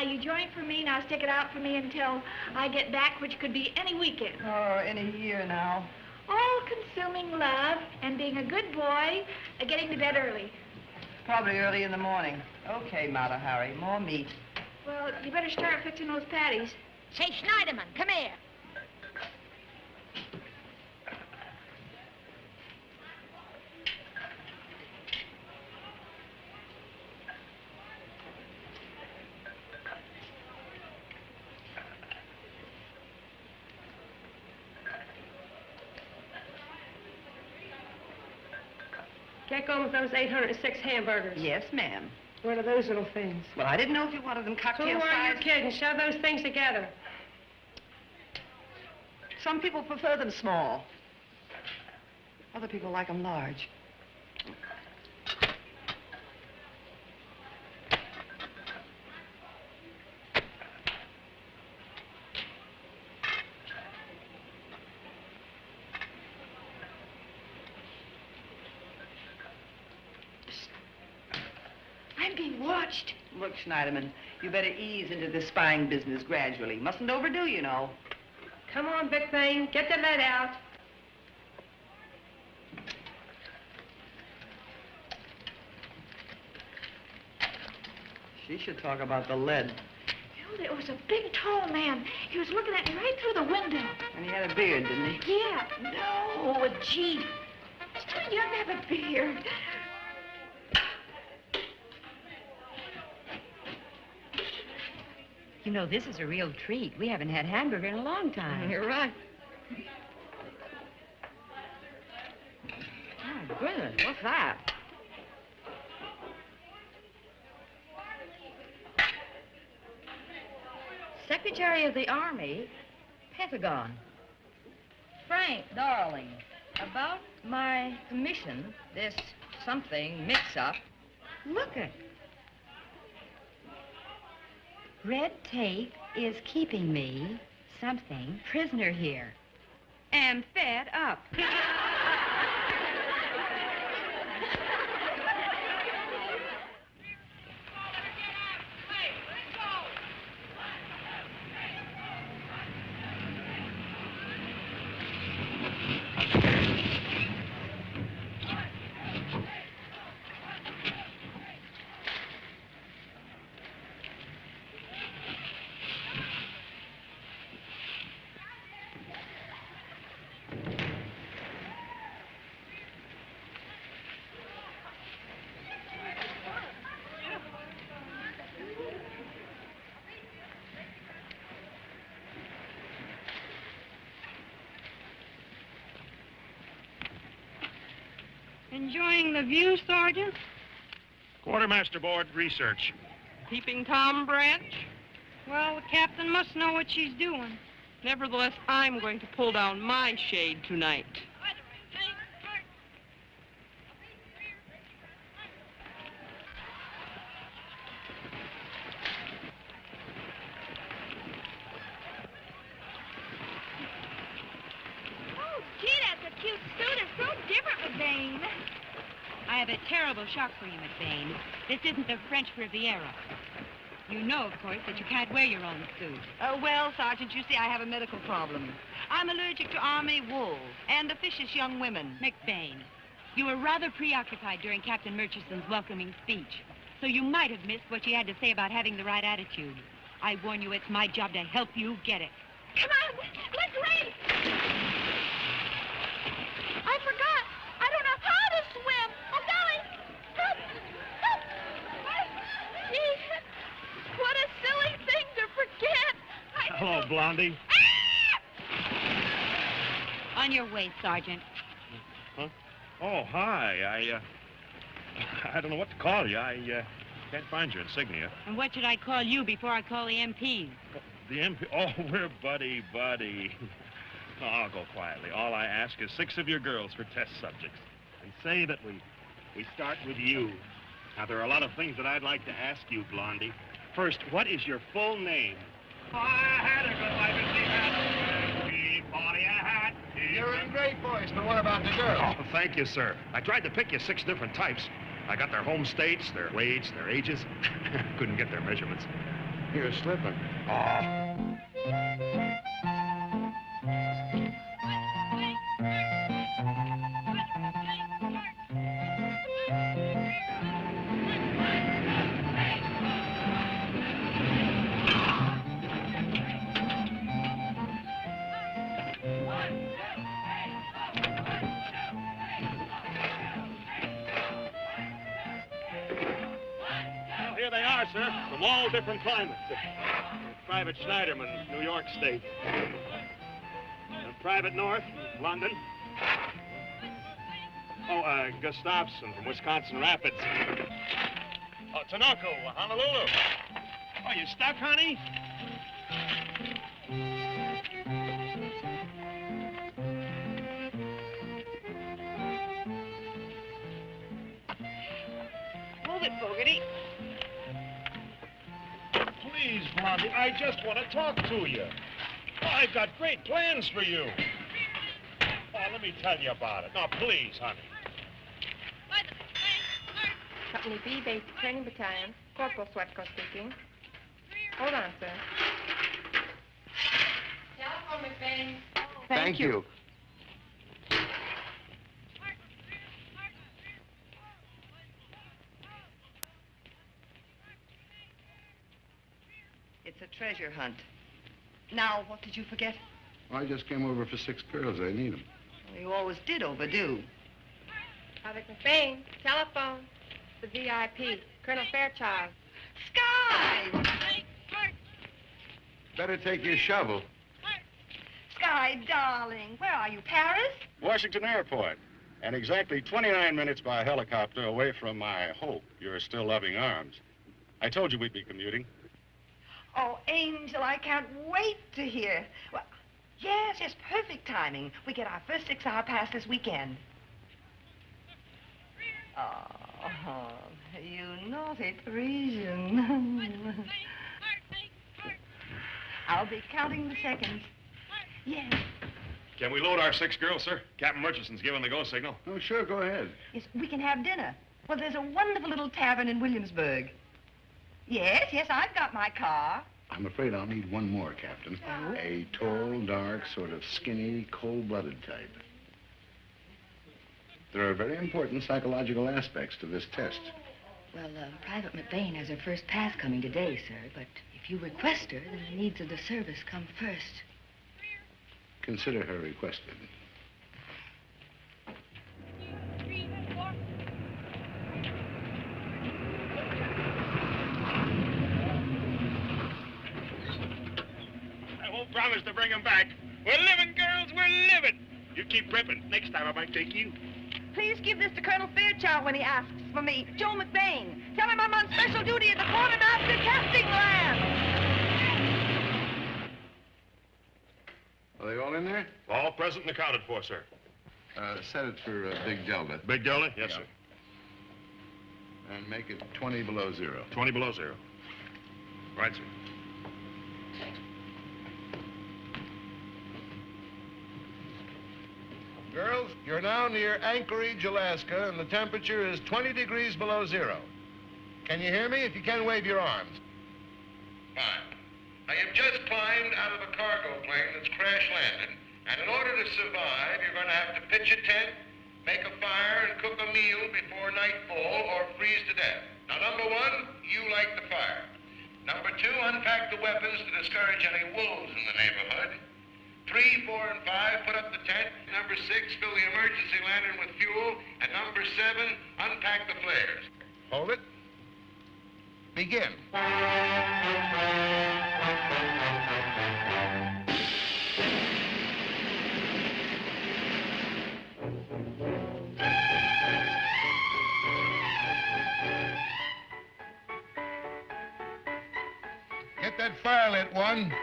you join for me, now stick it out for me until I get back, which could be any weekend. Or any year now. All-consuming love and being a good boy, getting to bed early. Probably early in the morning. Okay, Mata Hari, more meat. Well, you better start fixing those patties. Say, Schneiderman, come here. Get going with those 806 hamburgers. Yes, ma'am. What are those little things? Well, I didn't know if you wanted them cocktail Who are size. you kidding? Shove those things together. Some people prefer them small. Other people like them large. I'm being watched. Look, Schneiderman, you better ease into this spying business gradually. Mustn't overdo, you know. Come on, Big Thing. Get the lead out. She should talk about the lead. You know, there was a big, tall man. He was looking at me right through the window. And he had a beard, didn't he? Yeah. No, a Jeep. He's too young to have a beard. You know, this is a real treat. We haven't had hamburger in a long time. You're right. Oh, goodness, what's that? Secretary of the Army, Pentagon. Frank, darling, about my commission, this something mix-up. Look it. Red tape is keeping me, something, prisoner here. And fed up. Enjoying the view, Sergeant? Quartermaster board research. Keeping Tom Branch? Well, the captain must know what she's doing. Nevertheless, I'm going to pull down my shade tonight. Oh, gee, that's a cute suit. It's so different, McBain. I have a terrible shock for you, McBain. This isn't the French Riviera. You know, of course, that you can't wear your own suit. Well, Sergeant, you see, I have a medical problem. I'm allergic to army wool and officious young women. McBain, you were rather preoccupied during Captain Murchison's welcoming speech, so you might have missed what she had to say about having the right attitude. I warn you, it's my job to help you get it. Come on, let's race. I forgot. I don't know how to swim. Oh, golly. Help. Help. Gee, what a silly thing to forget. Hello, Blondie. On your way, Sergeant. Huh? Oh, hi. I don't know what to call you. I can't find your insignia. And what should I call you before I call the MPs? The MP? Oh, we're buddy. No, I'll go quietly. All I ask is 6 of your girls for test subjects. And say that we start with you. Now, there are a lot of things that I'd like to ask you, Blondie. First, what is your full name? I had a good life in hat. You're in great voice, but what about the girl? Oh, thank you, sir. I tried to pick you 6 different types. I got their home states, their weights, their ages. Couldn't get their measurements. You're slipping. Oh. Here they are, sir, from all different climates. Private Schneiderman, New York State. Private North, London. Oh, Gustafson from Wisconsin Rapids. Oh, Tinoco, Honolulu. Oh, you stuck, honey? Move it, Fogarty. Please, Blondie, I just want to talk to you. I've got great plans for you. Oh, let me tell you about it. Now, please, honey. Company B, Basic Training Battalion. Corporal Sweatco speaking. Hold on, sir. Telephone, McBain. Thank you. It's a treasure hunt. Now, what did you forget? I just came over for 6 girls. I need them. Well, you always did overdo. Private McBain. Telephone. The VIP. Colonel Fairchild. Sky! Better take your shovel. Sky, darling, where are you, Paris? Washington Airport. And exactly 29 minutes by helicopter away from my hope, your still loving arms. I told you we'd be commuting. Oh, Angel, I can't wait to hear. Well, yes, perfect timing. We get our first 6-hour pass this weekend. Oh, you naughty Parisian. I'll be counting the seconds. Yes. Can we load our 6 girls, sir? Captain Murchison's given the go signal. Oh, sure, go ahead. Yes, we can have dinner. Well, there's a wonderful little tavern in Williamsburg. Yes, I've got my car. I'm afraid I'll need one more, Captain. Oh? A tall, dark, sort of skinny, cold-blooded type. There are very important psychological aspects to this test. Well, Private McBain has her first pass coming today, sir, but if you request her, then the needs of the service come first. Consider her requested. I won't promise to bring them back. We're living, girls, we're living. You keep ripping. Next time I might take you. Please give this to Colonel Fairchild when he asks for me. Joe McBain. Tell him I'm on special duty at the quartermaster casting land. Are they all in there? All present and accounted for, sir. Set it for Big Delta. Big Delta? Yes, sir. And make it 20 below zero. 20 below zero. Right, sir. Girls, you're now near Anchorage, Alaska, and the temperature is 20 degrees below zero. Can you hear me? If you can, wave your arms. Fine. Now, you've just climbed out of a cargo plane that's crash-landed, and in order to survive, you're going to have to pitch a tent, make a fire, and cook a meal before nightfall or freeze to death. Now, number one, you light the fire. Number two, unpack the weapons to discourage any wolves in the neighborhood. 3, 4, and 5, put up the tent. Number 6, fill the emergency lantern with fuel. And number 7, unpack the flares. Hold it. Begin. Get that fire lit, one.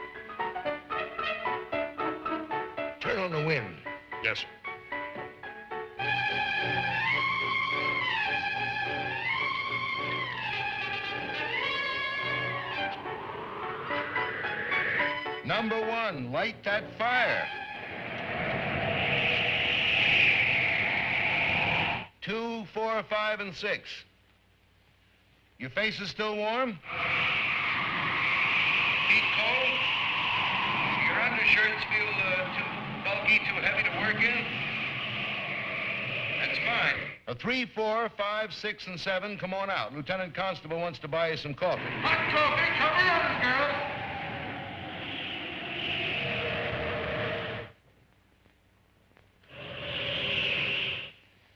Turn on the wind. Yes, sir. Number 1, light that fire. 2, 4, 5, and 6. Your face is still warm? Feet cold? Your undershirts feel too bulky, too heavy to work in? That's fine. 3, 4, 5, 6, and 7, come on out. Lieutenant Constable wants to buy you some coffee. Hot coffee? Come on, girl.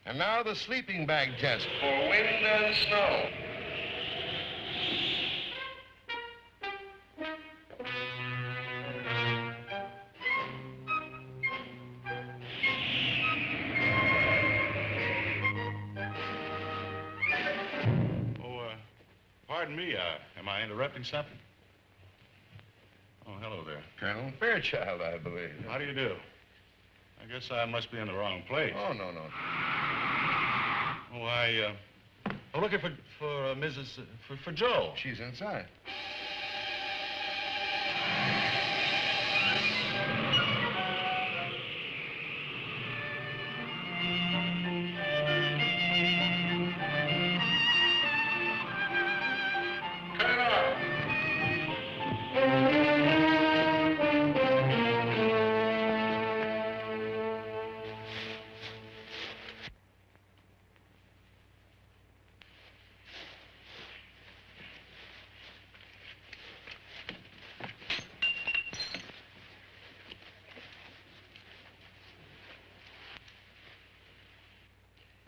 And now the sleeping bag test for wind and snow. Pardon me, am I interrupting something? Oh, hello there. Colonel Fairchild, I believe. How do you do? I guess I must be in the wrong place. Oh, no. Oh, I'm looking for Mrs. for Joe. She's inside.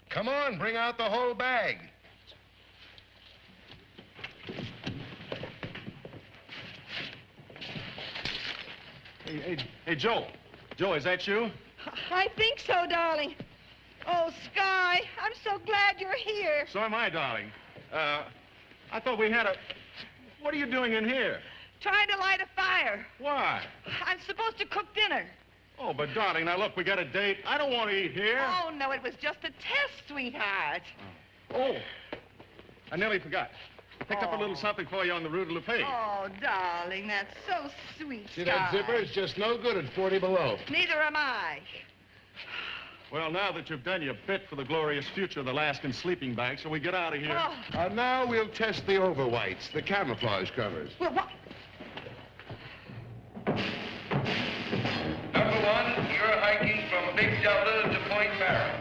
Come on, bring out the whole bag. Hey, Joe. Joe, is that you? I think so, darling. Oh, Sky, I'm so glad you're here. So am I, darling. I thought we had a... What are you doing in here? Trying to light a fire. Why? I'm supposed to cook dinner. Oh, but darling, now look, we got a date. I don't want to eat here. Oh, no, it was just a test, sweetheart. Oh, I nearly forgot. Picked up a little something for you on the Rue de la Paix. Oh, darling, that's so sweet, See that zipper? It's just no good at 40 below. Neither am I. Well, now that you've done your bit for the glorious future of the Alaskan sleeping bag, shall we get out of here? Oh. Now we'll test the overwhites, the camouflage covers. Well, what? Number 1, you're hiking from Big Delta to Point Barrow.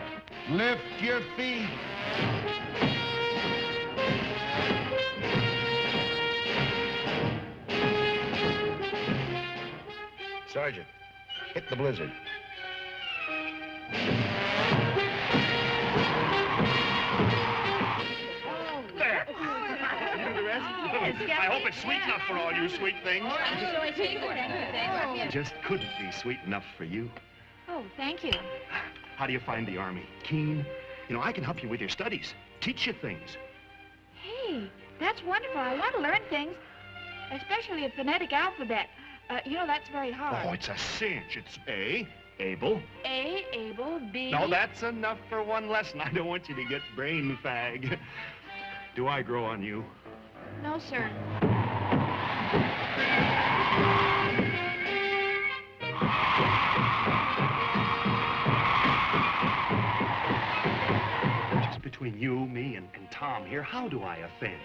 Lift your feet. Sergeant, hit the blizzard. There. You do the rest? I hope it's sweet enough for all you sweet things. It just couldn't be sweet enough for you. Oh, thank you. How do you find the Army? Keen? You know, I can help you with your studies, teach you things. Hey, that's wonderful. I want to learn things, especially a phonetic alphabet. You know, that's very hard. Oh, it's a cinch. It's A, able. A, able, B... No, that's enough for one lesson. I don't want you to get brain fag. Do I grow on you? No, sir. Just between you, me, and Tom here, how do I offend?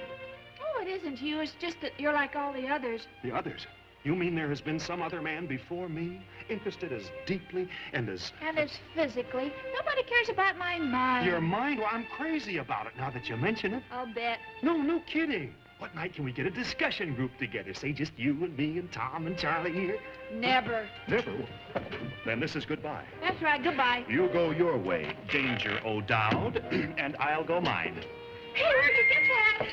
Oh, it isn't you. It's just that you're like all the others. The others? You mean there has been some other man before me, interested as deeply and as... And as physically. Nobody cares about my mind. Your mind? Well, I'm crazy about it now that you mention it. I'll bet. No kidding. What night can we get a discussion group together? Say, just you and me and Tom and Charlie here? Never. Never? Then this is goodbye. That's right. Goodbye. You go your way, Danger O'Dowd, and I'll go mine. Hey, where'd you get that?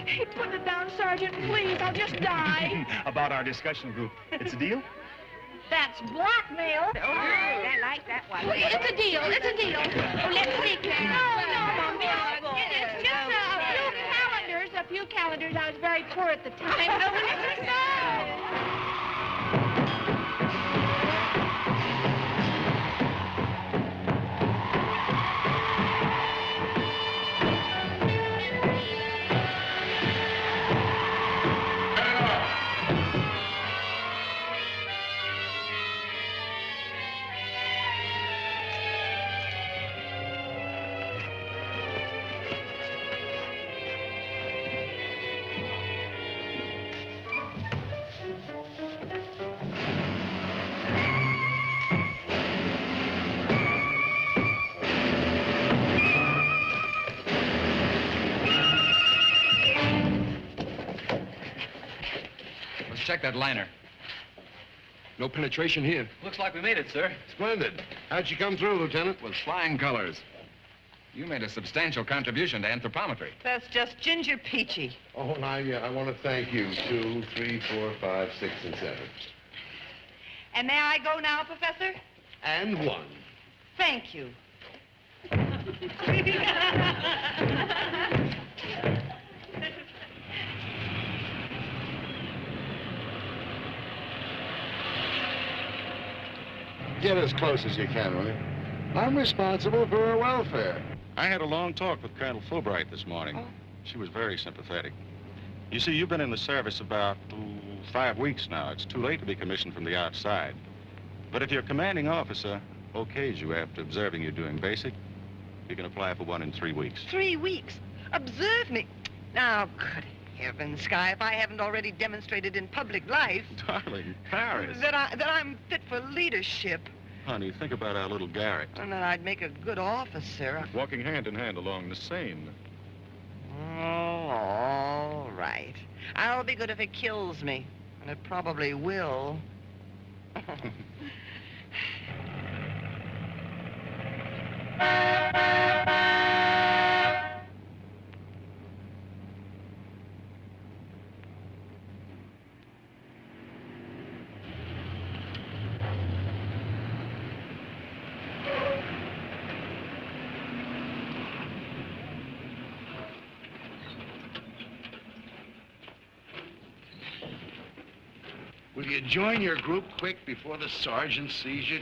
Hey, put it down, Sergeant, please. I'll just die. About our discussion group. It's a deal? That's blackmail. Oh, I like that one. It's a deal. It's a deal. Oh, let's see. No, Miss. It's just a few calendars. I was very poor at the time. Check that liner. No penetration here. Looks like we made it, sir. Splendid. How'd you come through, Lieutenant? With flying colors. You made a substantial contribution to anthropometry. That's just Ginger Peachy. Oh, and I want to thank you. 2, 3, 4, 5, 6, and 7. And may I go now, Professor? And 1. Thank you. Get as close as you can, will you? I'm responsible for her welfare. I had a long talk with Colonel Fulbright this morning. Oh. She was very sympathetic. You see, you've been in the service about 5 weeks now. It's too late to be commissioned from the outside. But if your commanding officer okays you after observing you doing basic, you can apply for one in 3 weeks. 3 weeks? Observe me. Now, good heavens, Sky, if I haven't already demonstrated in public life... Darling, Paris. That I'm fit for leadership. Honey, think about our little Garrett. And that I'd make a good officer. Walking hand in hand along the Seine. Oh, all right. I'll be good if it kills me. And it probably will. Will you join your group quick before the sergeant sees you?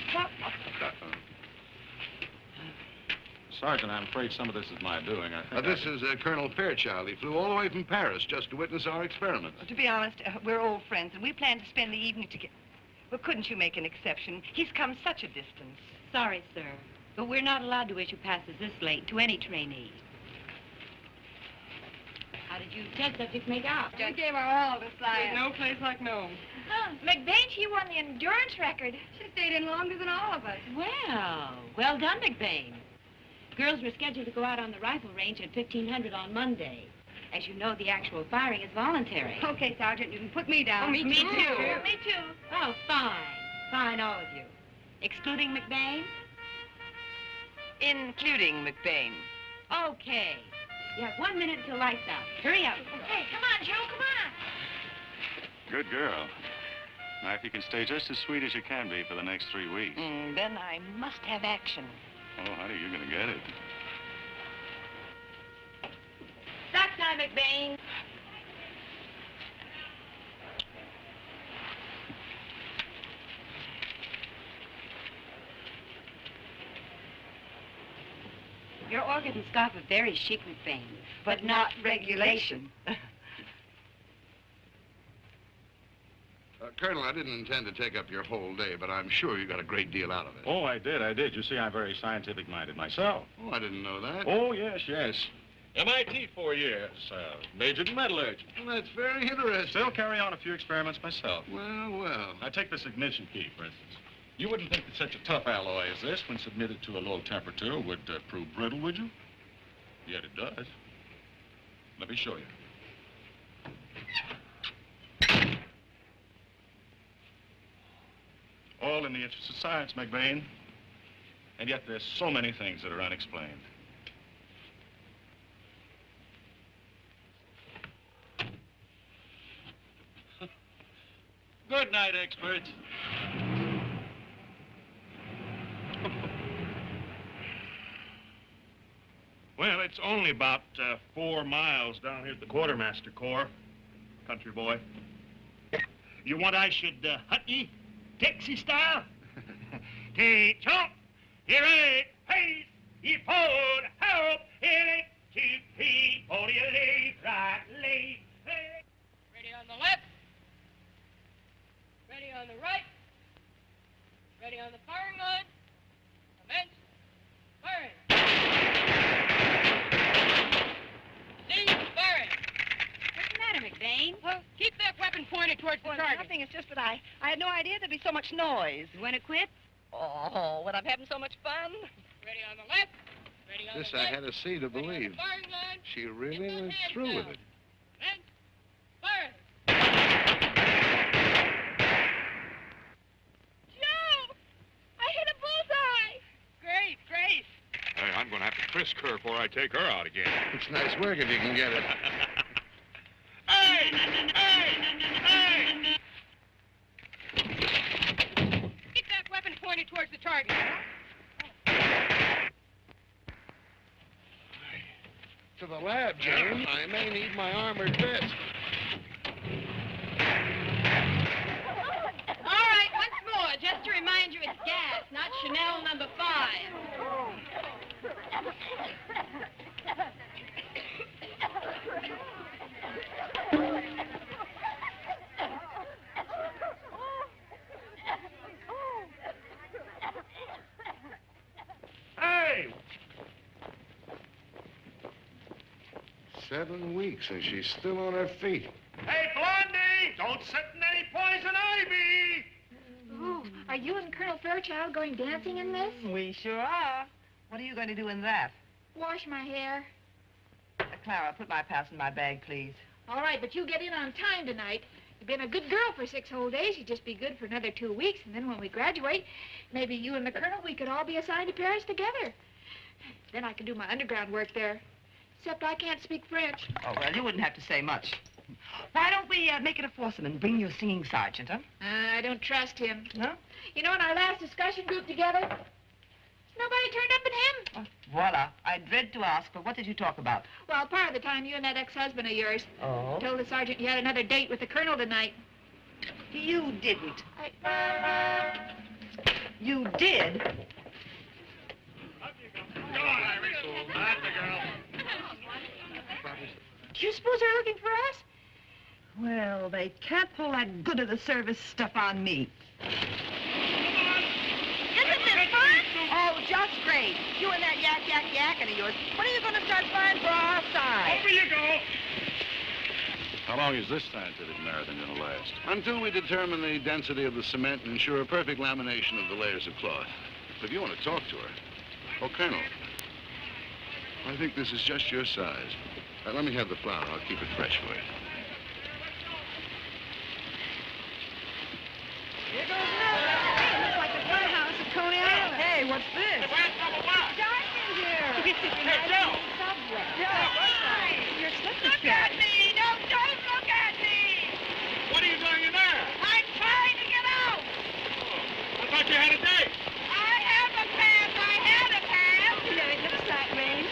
Sergeant, I'm afraid some of this is my doing. This is Colonel Fairchild. He flew all the way from Paris just to witness our experiments. To be honest, we're old friends, and we plan to spend the evening together. Well, couldn't you make an exception? He's come such a distance. Sorry, sir, but we're not allowed to issue passes this late to any trainee. How did you test subjects make out? We gave our all to science. There's no place like Nome. Oh, McBain, she won the endurance record. She stayed in longer than all of us. Well done, McBain. Girls were scheduled to go out on the rifle range at 1500 on Monday. As you know, the actual firing is voluntary. Okay, Sergeant, you can put me down. Oh, me too. Me too. Oh, fine. Fine, all of you. Excluding McBain? Including McBain. Okay. You have 1 minute till lights out. Hurry up. Okay, come on, Joe, come on. Good girl. Now, if you can stay just as sweet as you can be for the next 3 weeks. Then I must have action. Oh, honey, you're going to get it. Goodbye, McBain. Your organ and scarf are very chic, McBain, but not regulation. Colonel, I didn't intend to take up your whole day, but I'm sure you got a great deal out of it. Oh, I did. You see, I'm very scientific-minded myself. Oh, I didn't know that. Oh, yes. MIT 4 years. Majored in metallurgy. Well, that's very interesting. Still carry on a few experiments myself. Well. I take this ignition key, for instance. You wouldn't think that such a tough alloy as this, when submitted to a low temperature, would prove brittle, would you? Yet it does. Let me show you. All in the interest of science, McBain. And yet there's so many things that are unexplained. Good night, experts. Well, it's only about 4 miles down here at the Quartermaster Corps, country boy. You want I should hut ye, Texas style? T-chomp, here it, hey, ye pulled, help, here it, T-P, pull you leave, right, leave, hey. Ready on the left. Ready on the right. Ready on the firing line. Commence. Firing. Cease firing. What's the matter, McBain? Well, keep that weapon pointed towards the target. Nothing. It's just that I had no idea there'd be so much noise. You want to quit? Oh, when I'm having so much fun. Ready on the left. Ready on This the I right. had to see to Ready on believe. the firing line. She really Get those went hands through down. with it. Commence. Firing. Joe! I hit a bullseye! Great, Grace. Hey, I'm going to have to frisk her before I take her out again. It's nice work if you can get it. Hey! Keep that weapon pointed towards the target. To the lab, James. I may need my armored vest. All right, once more, just to remind you it's gas, not Chanel number 5. Hey! 7 weeks and she's still on her feet. Hey, Blondie! Don't sit in any poison ivy! Ooh, are you and Colonel Fairchild going dancing in this? We sure are. What are you going to do in that? Wash my hair. Clara, put my pass in my bag, please. All right, but you get in on time tonight. You've been a good girl for 6 whole days. You'd just be good for another 2 weeks, and then when we graduate, maybe you and the Colonel, we could all be assigned to Paris together. Then I could do my underground work there. Except I can't speak French. Oh, well, you wouldn't have to say much. Why don't we make it a foursome and bring your singing sergeant, huh? I don't trust him. No? You know, in our last discussion group together, nobody turned up but him. Voila. I dread to ask, but what did you talk about? Well, part of the time, you and that ex-husband of yours told the sergeant you had another date with the Colonel tonight. You didn't. You did? Do you suppose they're looking for us? Well, they can't pull that good of the service stuff on me. Isn't this fun? Oh, just great. You and that yakking of yours. When are you going to start flying for our side? Over you go! How long is this scientific marathon going to last? Until we determine the density of the cement and ensure a perfect lamination of the layers of cloth. If you want to talk to her. Oh, Colonel. I think this is just your size. Let me have the flour. I'll keep it fresh for you. Here goes another. Hey, looks like the fun house at Coney Island. Hey, what's this? Dark in here. Hey, Joe! Subway. Your slipper Look at me! No, don't look at me! What are you doing in there? I'm trying to get out! I thought you had a date. I have a pass! I had a pass! Yeah, it looks like rain.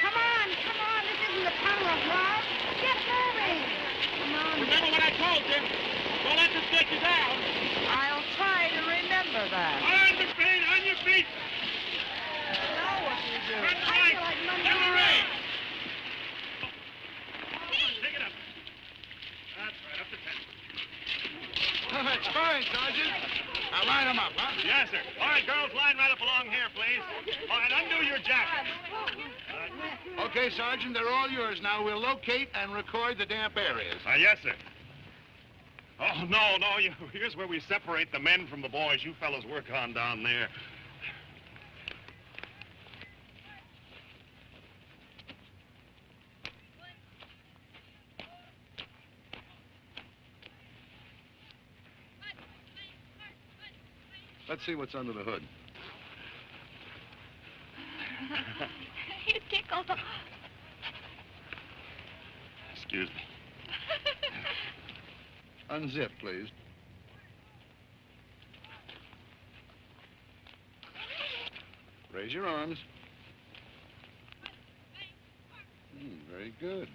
Come Lurene! Pick it up. That's right, up to 10. Oh, that's fine, Sergeant. Now line them up, huh? Yes, sir. All right, girls, line right up along here, please. Oh, and undo your jackets. Okay, Sergeant, they're all yours. Now we'll locate and record the damp areas. Yes, sir. Oh, no. Here's where we separate the men from the boys. You fellas work on down there. Let's see what's under the hood. You tickle. Excuse me. Unzip, please. Raise your arms. Very good.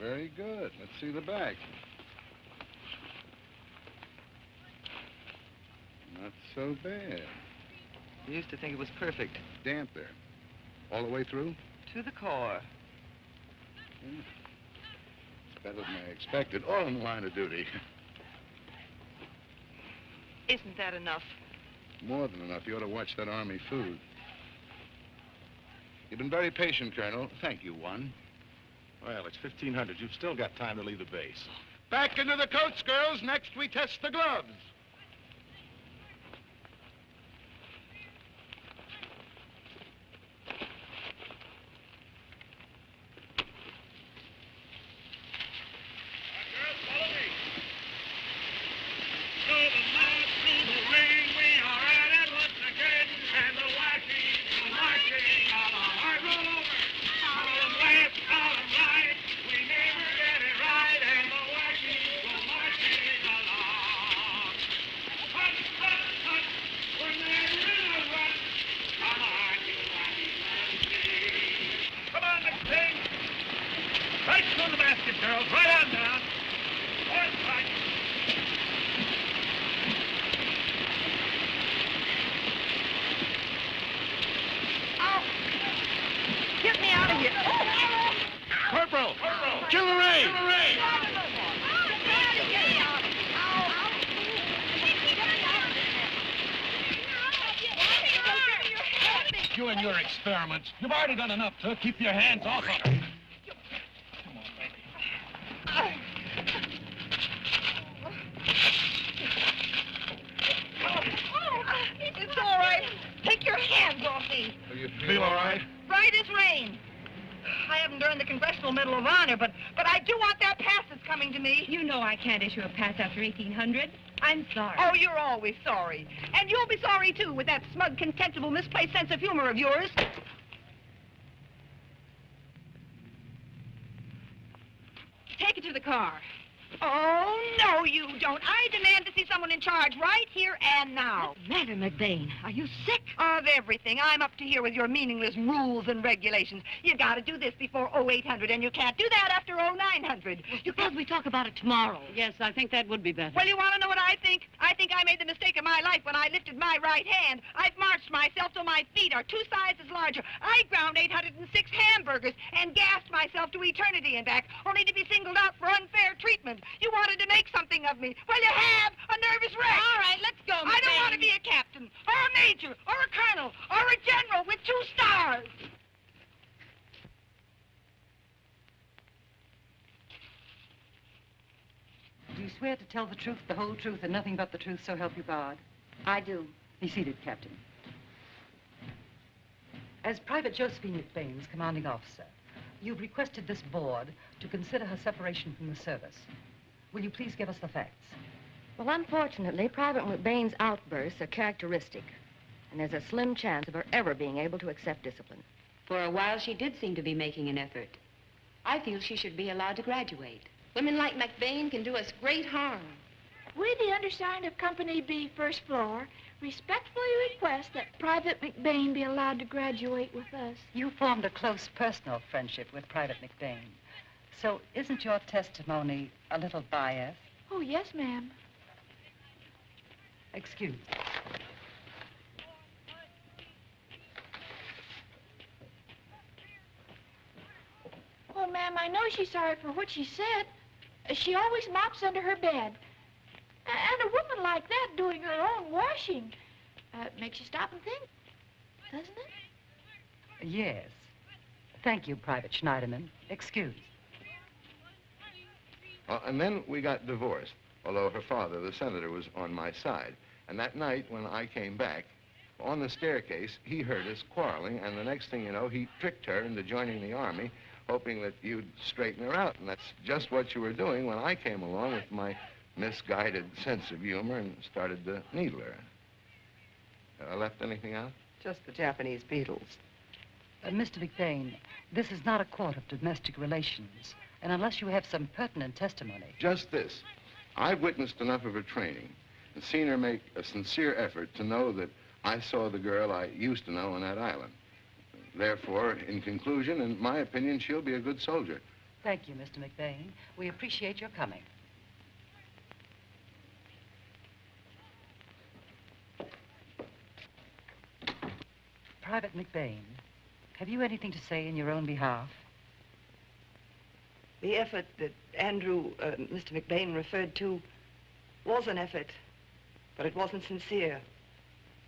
Very good. Let's see the back. Not so bad. You used to think it was perfect. Damp there. All the way through? To the core. It's better than I expected. All in the line of duty. Isn't that enough? More than enough. You ought to watch that Army food. You've been very patient, Colonel. Thank you, one. Well, it's 1500. You've still got time to leave the base. Back into the coats, girls. Next, we test the gloves. You and your experiments. You've already done enough to keep your hands off of her. It's all right. Take your hands off me. You feel all right? Right as rain. I haven't earned the Congressional Medal of Honor, but I do want that pass that's coming to me. You know I can't issue a pass after 1800. I'm sorry. Oh, you're always sorry. And you'll be sorry, too, with that smug, contemptible, misplaced sense of humor of yours. Take it to the car. Oh, no, you don't. I demand to see someone in charge right here and now. What's the matter, McBain? Are you sick? Of everything. I'm up to here with your meaningless rules and regulations. You gotta do this before 0800, and you can't do that after 0900. Suppose we talk about it tomorrow. Yes, I think that would be better. Well, you want to know what I think? I think I made the mistake of my life when I lifted my right hand. I've marched myself till my feet are 2 sizes larger. I ground 806 hamburgers and gassed myself to eternity and back, only to be singled out for unfair treatment. You wanted to make something of me. Well, you have. A nervous wreck. All right, let's go, I don't want to be a captain, or a major, or a colonel, or a general with 2 stars. Do you swear to tell the truth, the whole truth, and nothing but the truth, so help you God? I do. Be seated, Captain. As Private Josephine McBain's commanding officer, you've requested this board to consider her separation from the service. Will you please give us the facts? Well, unfortunately, Private McBain's outbursts are characteristic, and there's a slim chance of her ever being able to accept discipline. For a while, she did seem to be making an effort. I feel she should be allowed to graduate. Women like McBain can do us great harm. We, the undersigned of Company B, first floor, respectfully request that Private McBain be allowed to graduate with us. You formed a close personal friendship with Private McBain. So isn't your testimony a little biased? Oh, yes, ma'am. Excuse me. Well, ma'am, I know she's sorry for what she said. She always mops under her bed. And a woman like that doing her own washing makes you stop and think, doesn't it? Yes. Thank you, Private Schneiderman. Excuse. And then we got divorced, although her father, the senator, was on my side. And that night when I came back, on the staircase, he heard us quarreling, and the next thing you know, he tricked her into joining the Army, hoping that you'd straighten her out. And that's just what you were doing when I came along with my misguided sense of humor and started to needle her. I left anything out? Just the Japanese beetles. Mr. McBain, this is not a court of domestic relations, and unless you have some pertinent testimony... Just this. I've witnessed enough of her training and seen her make a sincere effort to know that I saw the girl I used to know on that island. Therefore, in conclusion, in my opinion, she'll be a good soldier. Thank you, Mr. McBain. We appreciate your coming. Private McBain, have you anything to say in your own behalf? The effort that Mr. McBain referred to was an effort, but it wasn't sincere.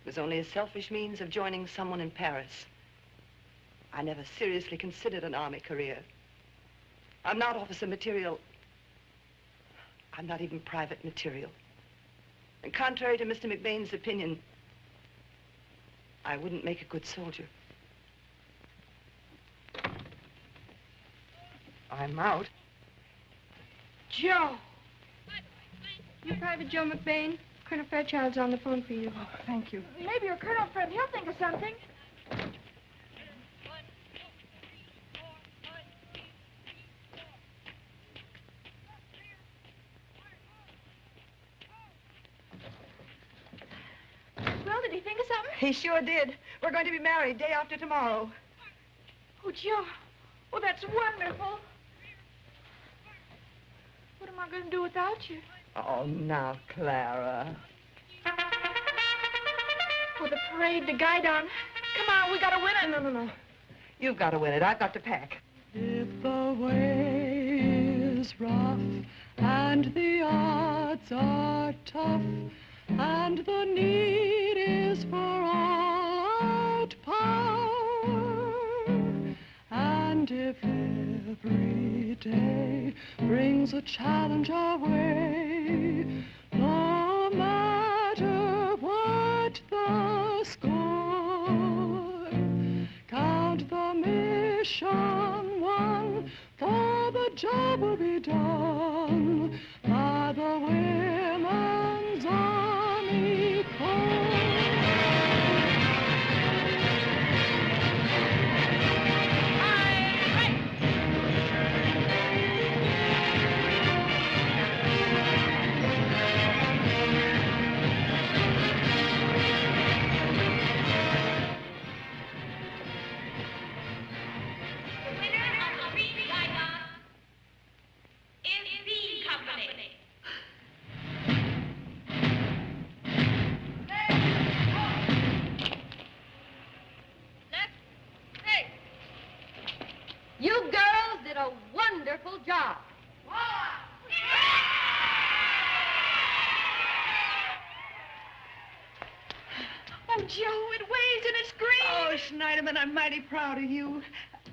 It was only a selfish means of joining someone in Paris. I never seriously considered an Army career. I'm not officer material. I'm not even private material. And contrary to Mr. McBain's opinion, I wouldn't make a good soldier. I'm out. Joe! You Private Joe McBain? Colonel Fairchild's on the phone for you. Oh, thank you. Maybe your colonel friend, he'll think of something. Well, did he think of something? He sure did. We're going to be married day after tomorrow. Oh, Joe. Oh, that's wonderful. What am I going to do without you? Oh, now, Clara. For the parade, the guide on. Come on, we got to win it. No. You've got to win it. I've got to pack. If the way is rough and the odds are tough and the need is for all-out power, and if every day brings a challenge our way, no matter what the score, count the mission won, for the job will be done by the Women's Army Corps. You girls did a wonderful job. Oh, Joe, it waves and it's green. Oh, Schneiderman, I'm mighty proud of you.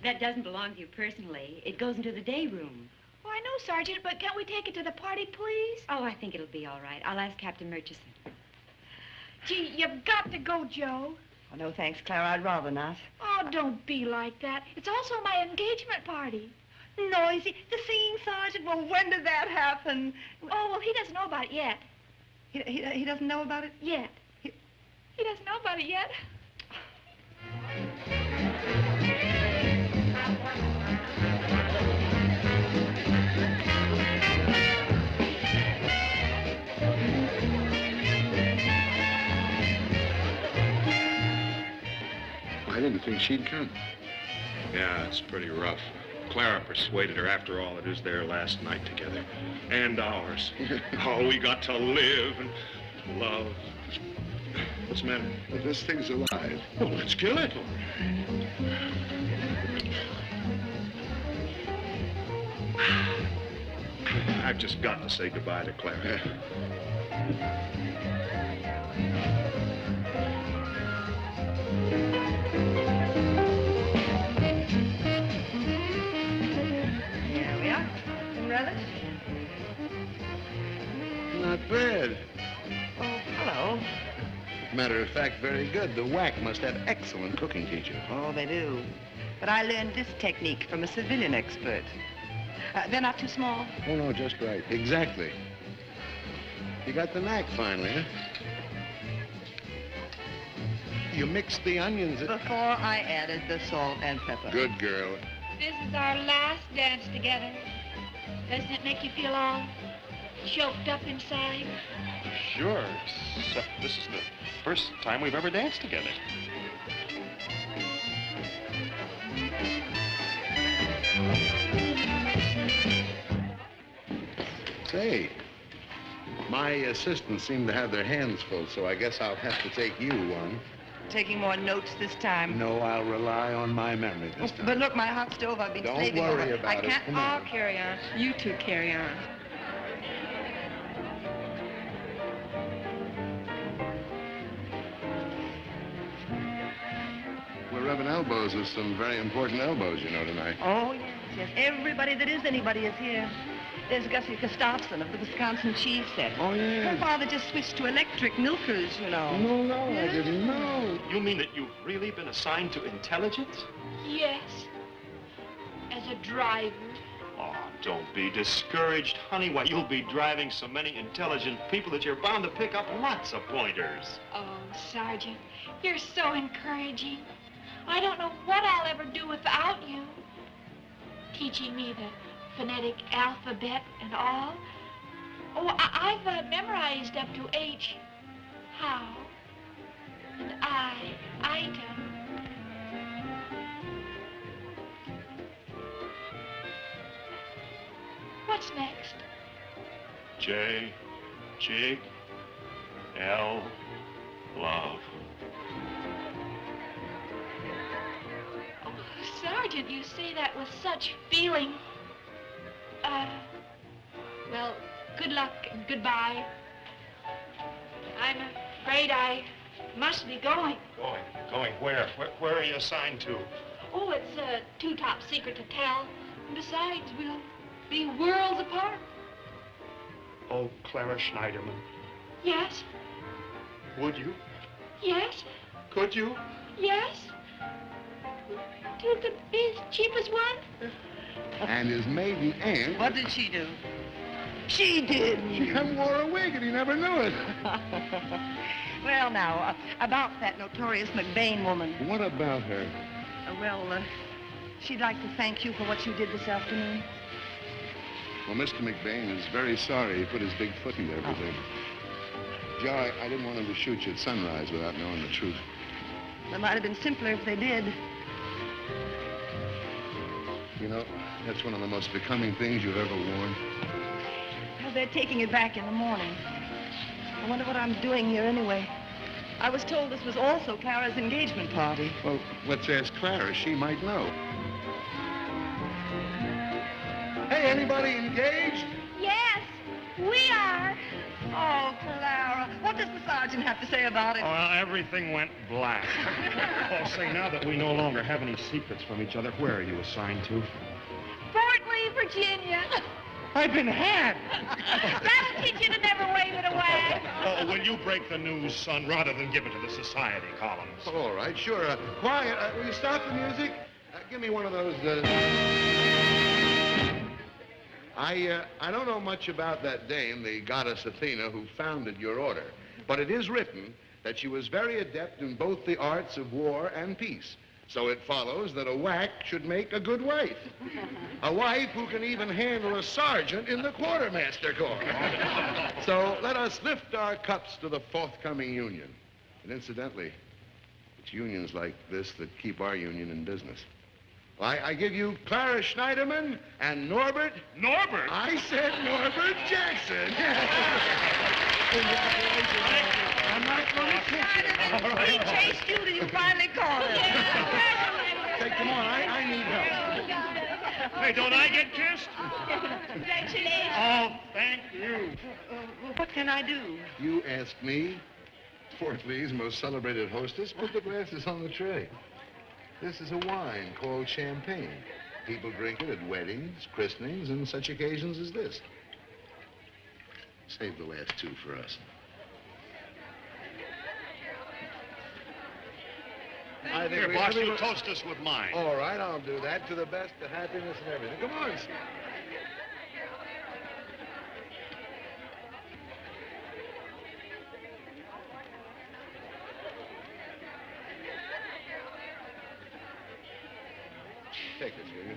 That doesn't belong to you personally. It goes into the day room. Oh, I know, Sergeant, but can't we take it to the party, please? Oh, I think it'll be all right. I'll ask Captain Murchison. Gee, you've got to go, Joe. Oh, no, thanks, Clara. I'd rather not. Oh, don't be like that. It's also my engagement party. Noisy. The singing sergeant. Well, when did that happen? Oh, well, he doesn't know about it yet. He doesn't know about it? Yet. He doesn't know about it yet. I didn't think she'd come. Yeah, it's pretty rough. Clara persuaded her after all it is their last night together. And ours. Oh, we got to live and love. What's the matter? Well, this thing's alive. Well, let's kill it. I've just got to say goodbye to Clara. Here we are. Some relish? Not bad. Oh, hello. Matter of fact, very good. The WAC must have excellent cooking teachers. Oh, they do. But I learned this technique from a civilian expert. They're not too small? Oh, no, just right. Exactly. You got the knack finally, huh? You mixed the onions. Before I added the salt and pepper. Good girl. This is our last dance together. Doesn't it make you feel all choked up inside? Sure, except this is the first time we've ever danced together. Say, my assistants seem to have their hands full, so I guess I'll have to take you one. Taking more notes this time? No, I'll rely on my memory this time. But look, my hot stove, I've been Don't slaving worry over. about I it. can't. Come on. I'll carry on. You two carry on. We're rubbing elbows with some very important elbows, you know, tonight. Oh, yes, yes. Everybody that is anybody is here. There's Gussie Gustafson of the Wisconsin cheese set. Oh, yeah. Her father just switched to electric milkers, you know. No, I didn't know. You mean that you've really been assigned to intelligence? Yes. As a driver. Oh, don't be discouraged, honey. Why, you'll be driving so many intelligent people that you're bound to pick up lots of pointers. Oh, Sergeant, you're so encouraging. I don't know what I'll ever do without you. Teaching me the phonetic alphabet and all. Oh, I've memorized up to H. How. And item. What's next? J, jig, L, love. Oh, Sergeant, you say that with such feeling. Well, good luck and goodbye. I'm afraid I must be going. Going where? Where are you assigned to? Oh, it's too top secret to tell. And besides, we'll be worlds apart. Oh, Clara Schneiderman. Yes, Would you? yes, Could you? yes. Two could be as cheap as one. And his maiden aunt... What did she do? She did. She wore a wig and he never knew it. Well, now, about that notorious McBain woman. What about her? She'd like to thank you for what you did this afternoon. Well, Mr. McBain is very sorry he put his big foot in everything. Joe, I didn't want him to shoot you at sunrise without knowing the truth. It might have been simpler if they did. You know, that's one of the most becoming things you've ever worn. Well, they're taking it back in the morning. I wonder what I'm doing here anyway. I was told this was also Clara's engagement party. Well, let's ask Clara. She might know. Hey, anybody engaged? Yes, we are. Oh, Clara, what does the sergeant have to say about it? Well, everything went black. Oh, say, now that we no longer have any secrets from each other, where are you assigned to? Fort Lee, Virginia. I've been had. That'll teach you to never wave it away. Oh, will you break the news, son, rather than give it to the society columns? All right, sure. Quiet. Will you stop the music? Give me one of those. I don't know much about that dame, the goddess Athena, who founded your order. But it is written that she was very adept in both the arts of war and peace. So it follows that a WAC should make a good wife. A wife who can even handle a sergeant in the quartermaster corps. So let us lift our cups to the forthcoming union. And incidentally, it's unions like this that keep our union in business. I give you Clara Schneiderman and Norbert... Norbert? I said Norbert Jackson. I'm not going to kiss you. He chased you till you finally caught him. Say, come on, I need help. Hey, don't I get kissed? Congratulations. Oh, thank you. What can I do? You ask me? Portly's most celebrated hostess, put the glasses on the tray. This is a wine called champagne. People drink it at weddings, christenings, and such occasions as this. Save the last two for us. I think Here, we boss, you everyone- toast us with mine. All right, I'll do that. To the best of happiness and everything. Come on, Steve. Take this, will you?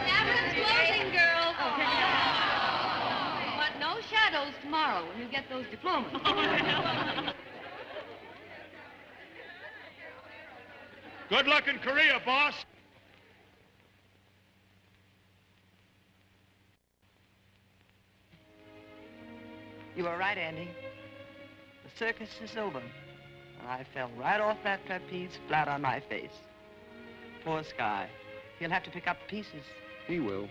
Tavern's closing, girls. But no shadows tomorrow when you get those diplomas. Good luck in Korea, boss. You were right, Andy. The circus is over. And I fell right off that trapeze flat on my face. Poor Sky. He'll have to pick up the pieces. He will.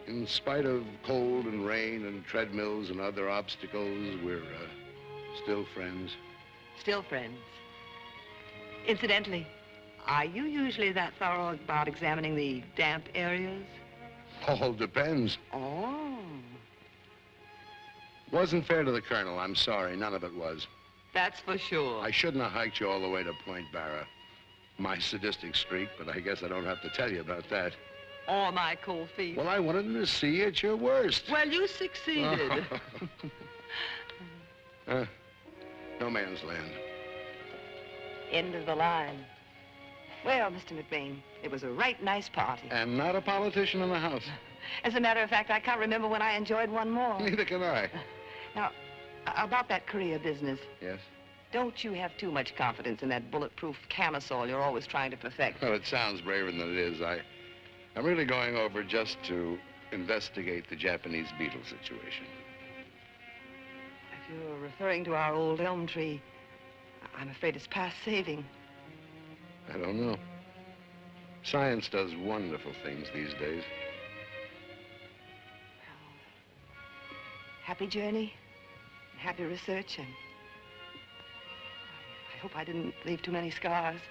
In spite of cold and rain and treadmills and other obstacles, we're still friends. Still friends. Incidentally, are you usually that thorough about examining the damp areas? All depends. Oh. Wasn't fair to the colonel. I'm sorry. None of it was. That's for sure. I shouldn't have hiked you all the way to Point Barra. My sadistic streak, but I guess I don't have to tell you about that. Or my cold feet. Well, I wanted him to see you at your worst. Well, you succeeded. No man's land. End of the line. Well, Mr. McBain, it was a right nice party. And not a politician in the house. As a matter of fact, I can't remember when I enjoyed one more. Neither can I. Now, about that Korea business. Yes? Don't you have too much confidence in that bulletproof camisole you're always trying to perfect. Well, it sounds braver than it is. I'm really going over just to investigate the Japanese beetle situation. If you're referring to our old elm tree, I'm afraid it's past saving. I don't know. Science does wonderful things these days. Happy journey, and happy research, and I hope I didn't leave too many scars.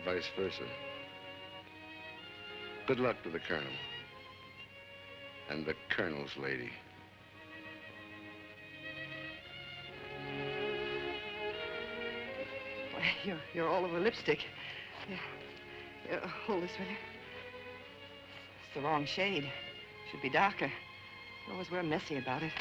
Vice versa. Good luck to the colonel. And the colonel's lady. Boy, you're all over lipstick. Yeah, hold this, will you? It's the wrong shade. Should be darker. You always were messy about it.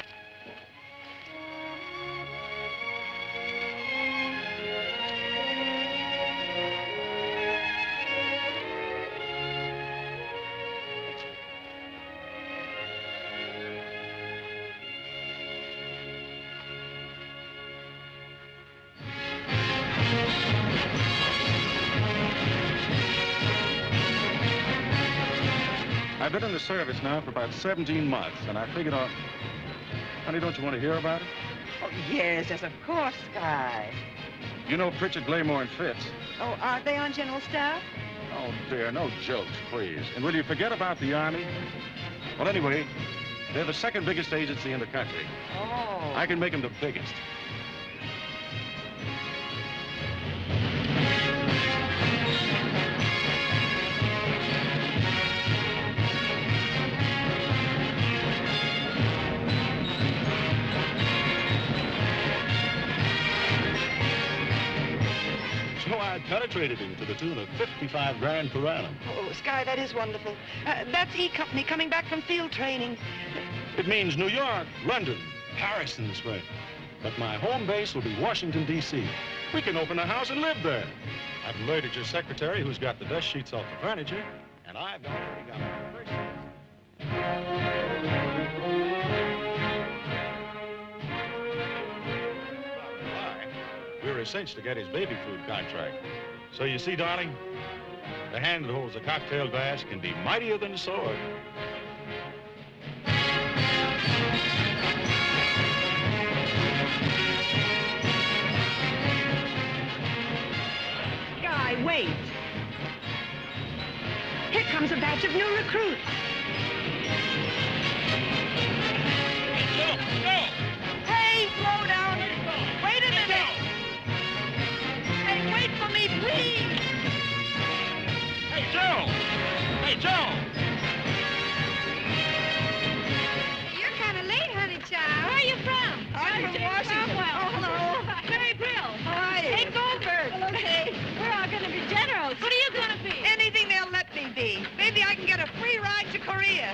I've been in the service now for about 17 months, and I figured on... Honey, don't you want to hear about it? Oh, yes, of course, Sky. You know Pritchard, Glamour, and Fitz. Oh, aren't they on general staff? Oh, dear, no jokes, please. And will you forget about the Army? Well, anyway, they're the second biggest agency in the country. Oh. I can make them the biggest. Penetrated him to the tune of 55 grand per annum. Oh, Sky, that is wonderful. That's E Company coming back from field training. It means New York, London, Paris in the spring. But my home base will be Washington, D.C. We can open a house and live there. I've alerted your secretary, who's got the dust sheets off the furniture, and I've already got my first... We're a cinch to get his baby food contract. So you see, darling, The hand that holds a cocktail glass can be mightier than a sword. Guy, wait. Here comes a batch of new recruits. Hey, slow down. Wait a minute. Hey, wait for me, please. Hey, Joe! Hey, Joe! You're kind of late, honey child. Where are you from? I'm from Washington. Oh, hello. Mary Brill. Hi. Hey, Goldberg. Hello, Kay. We're all going to be generals. What are you going to be? Anything they'll let me be. Maybe I can get a free ride to Korea.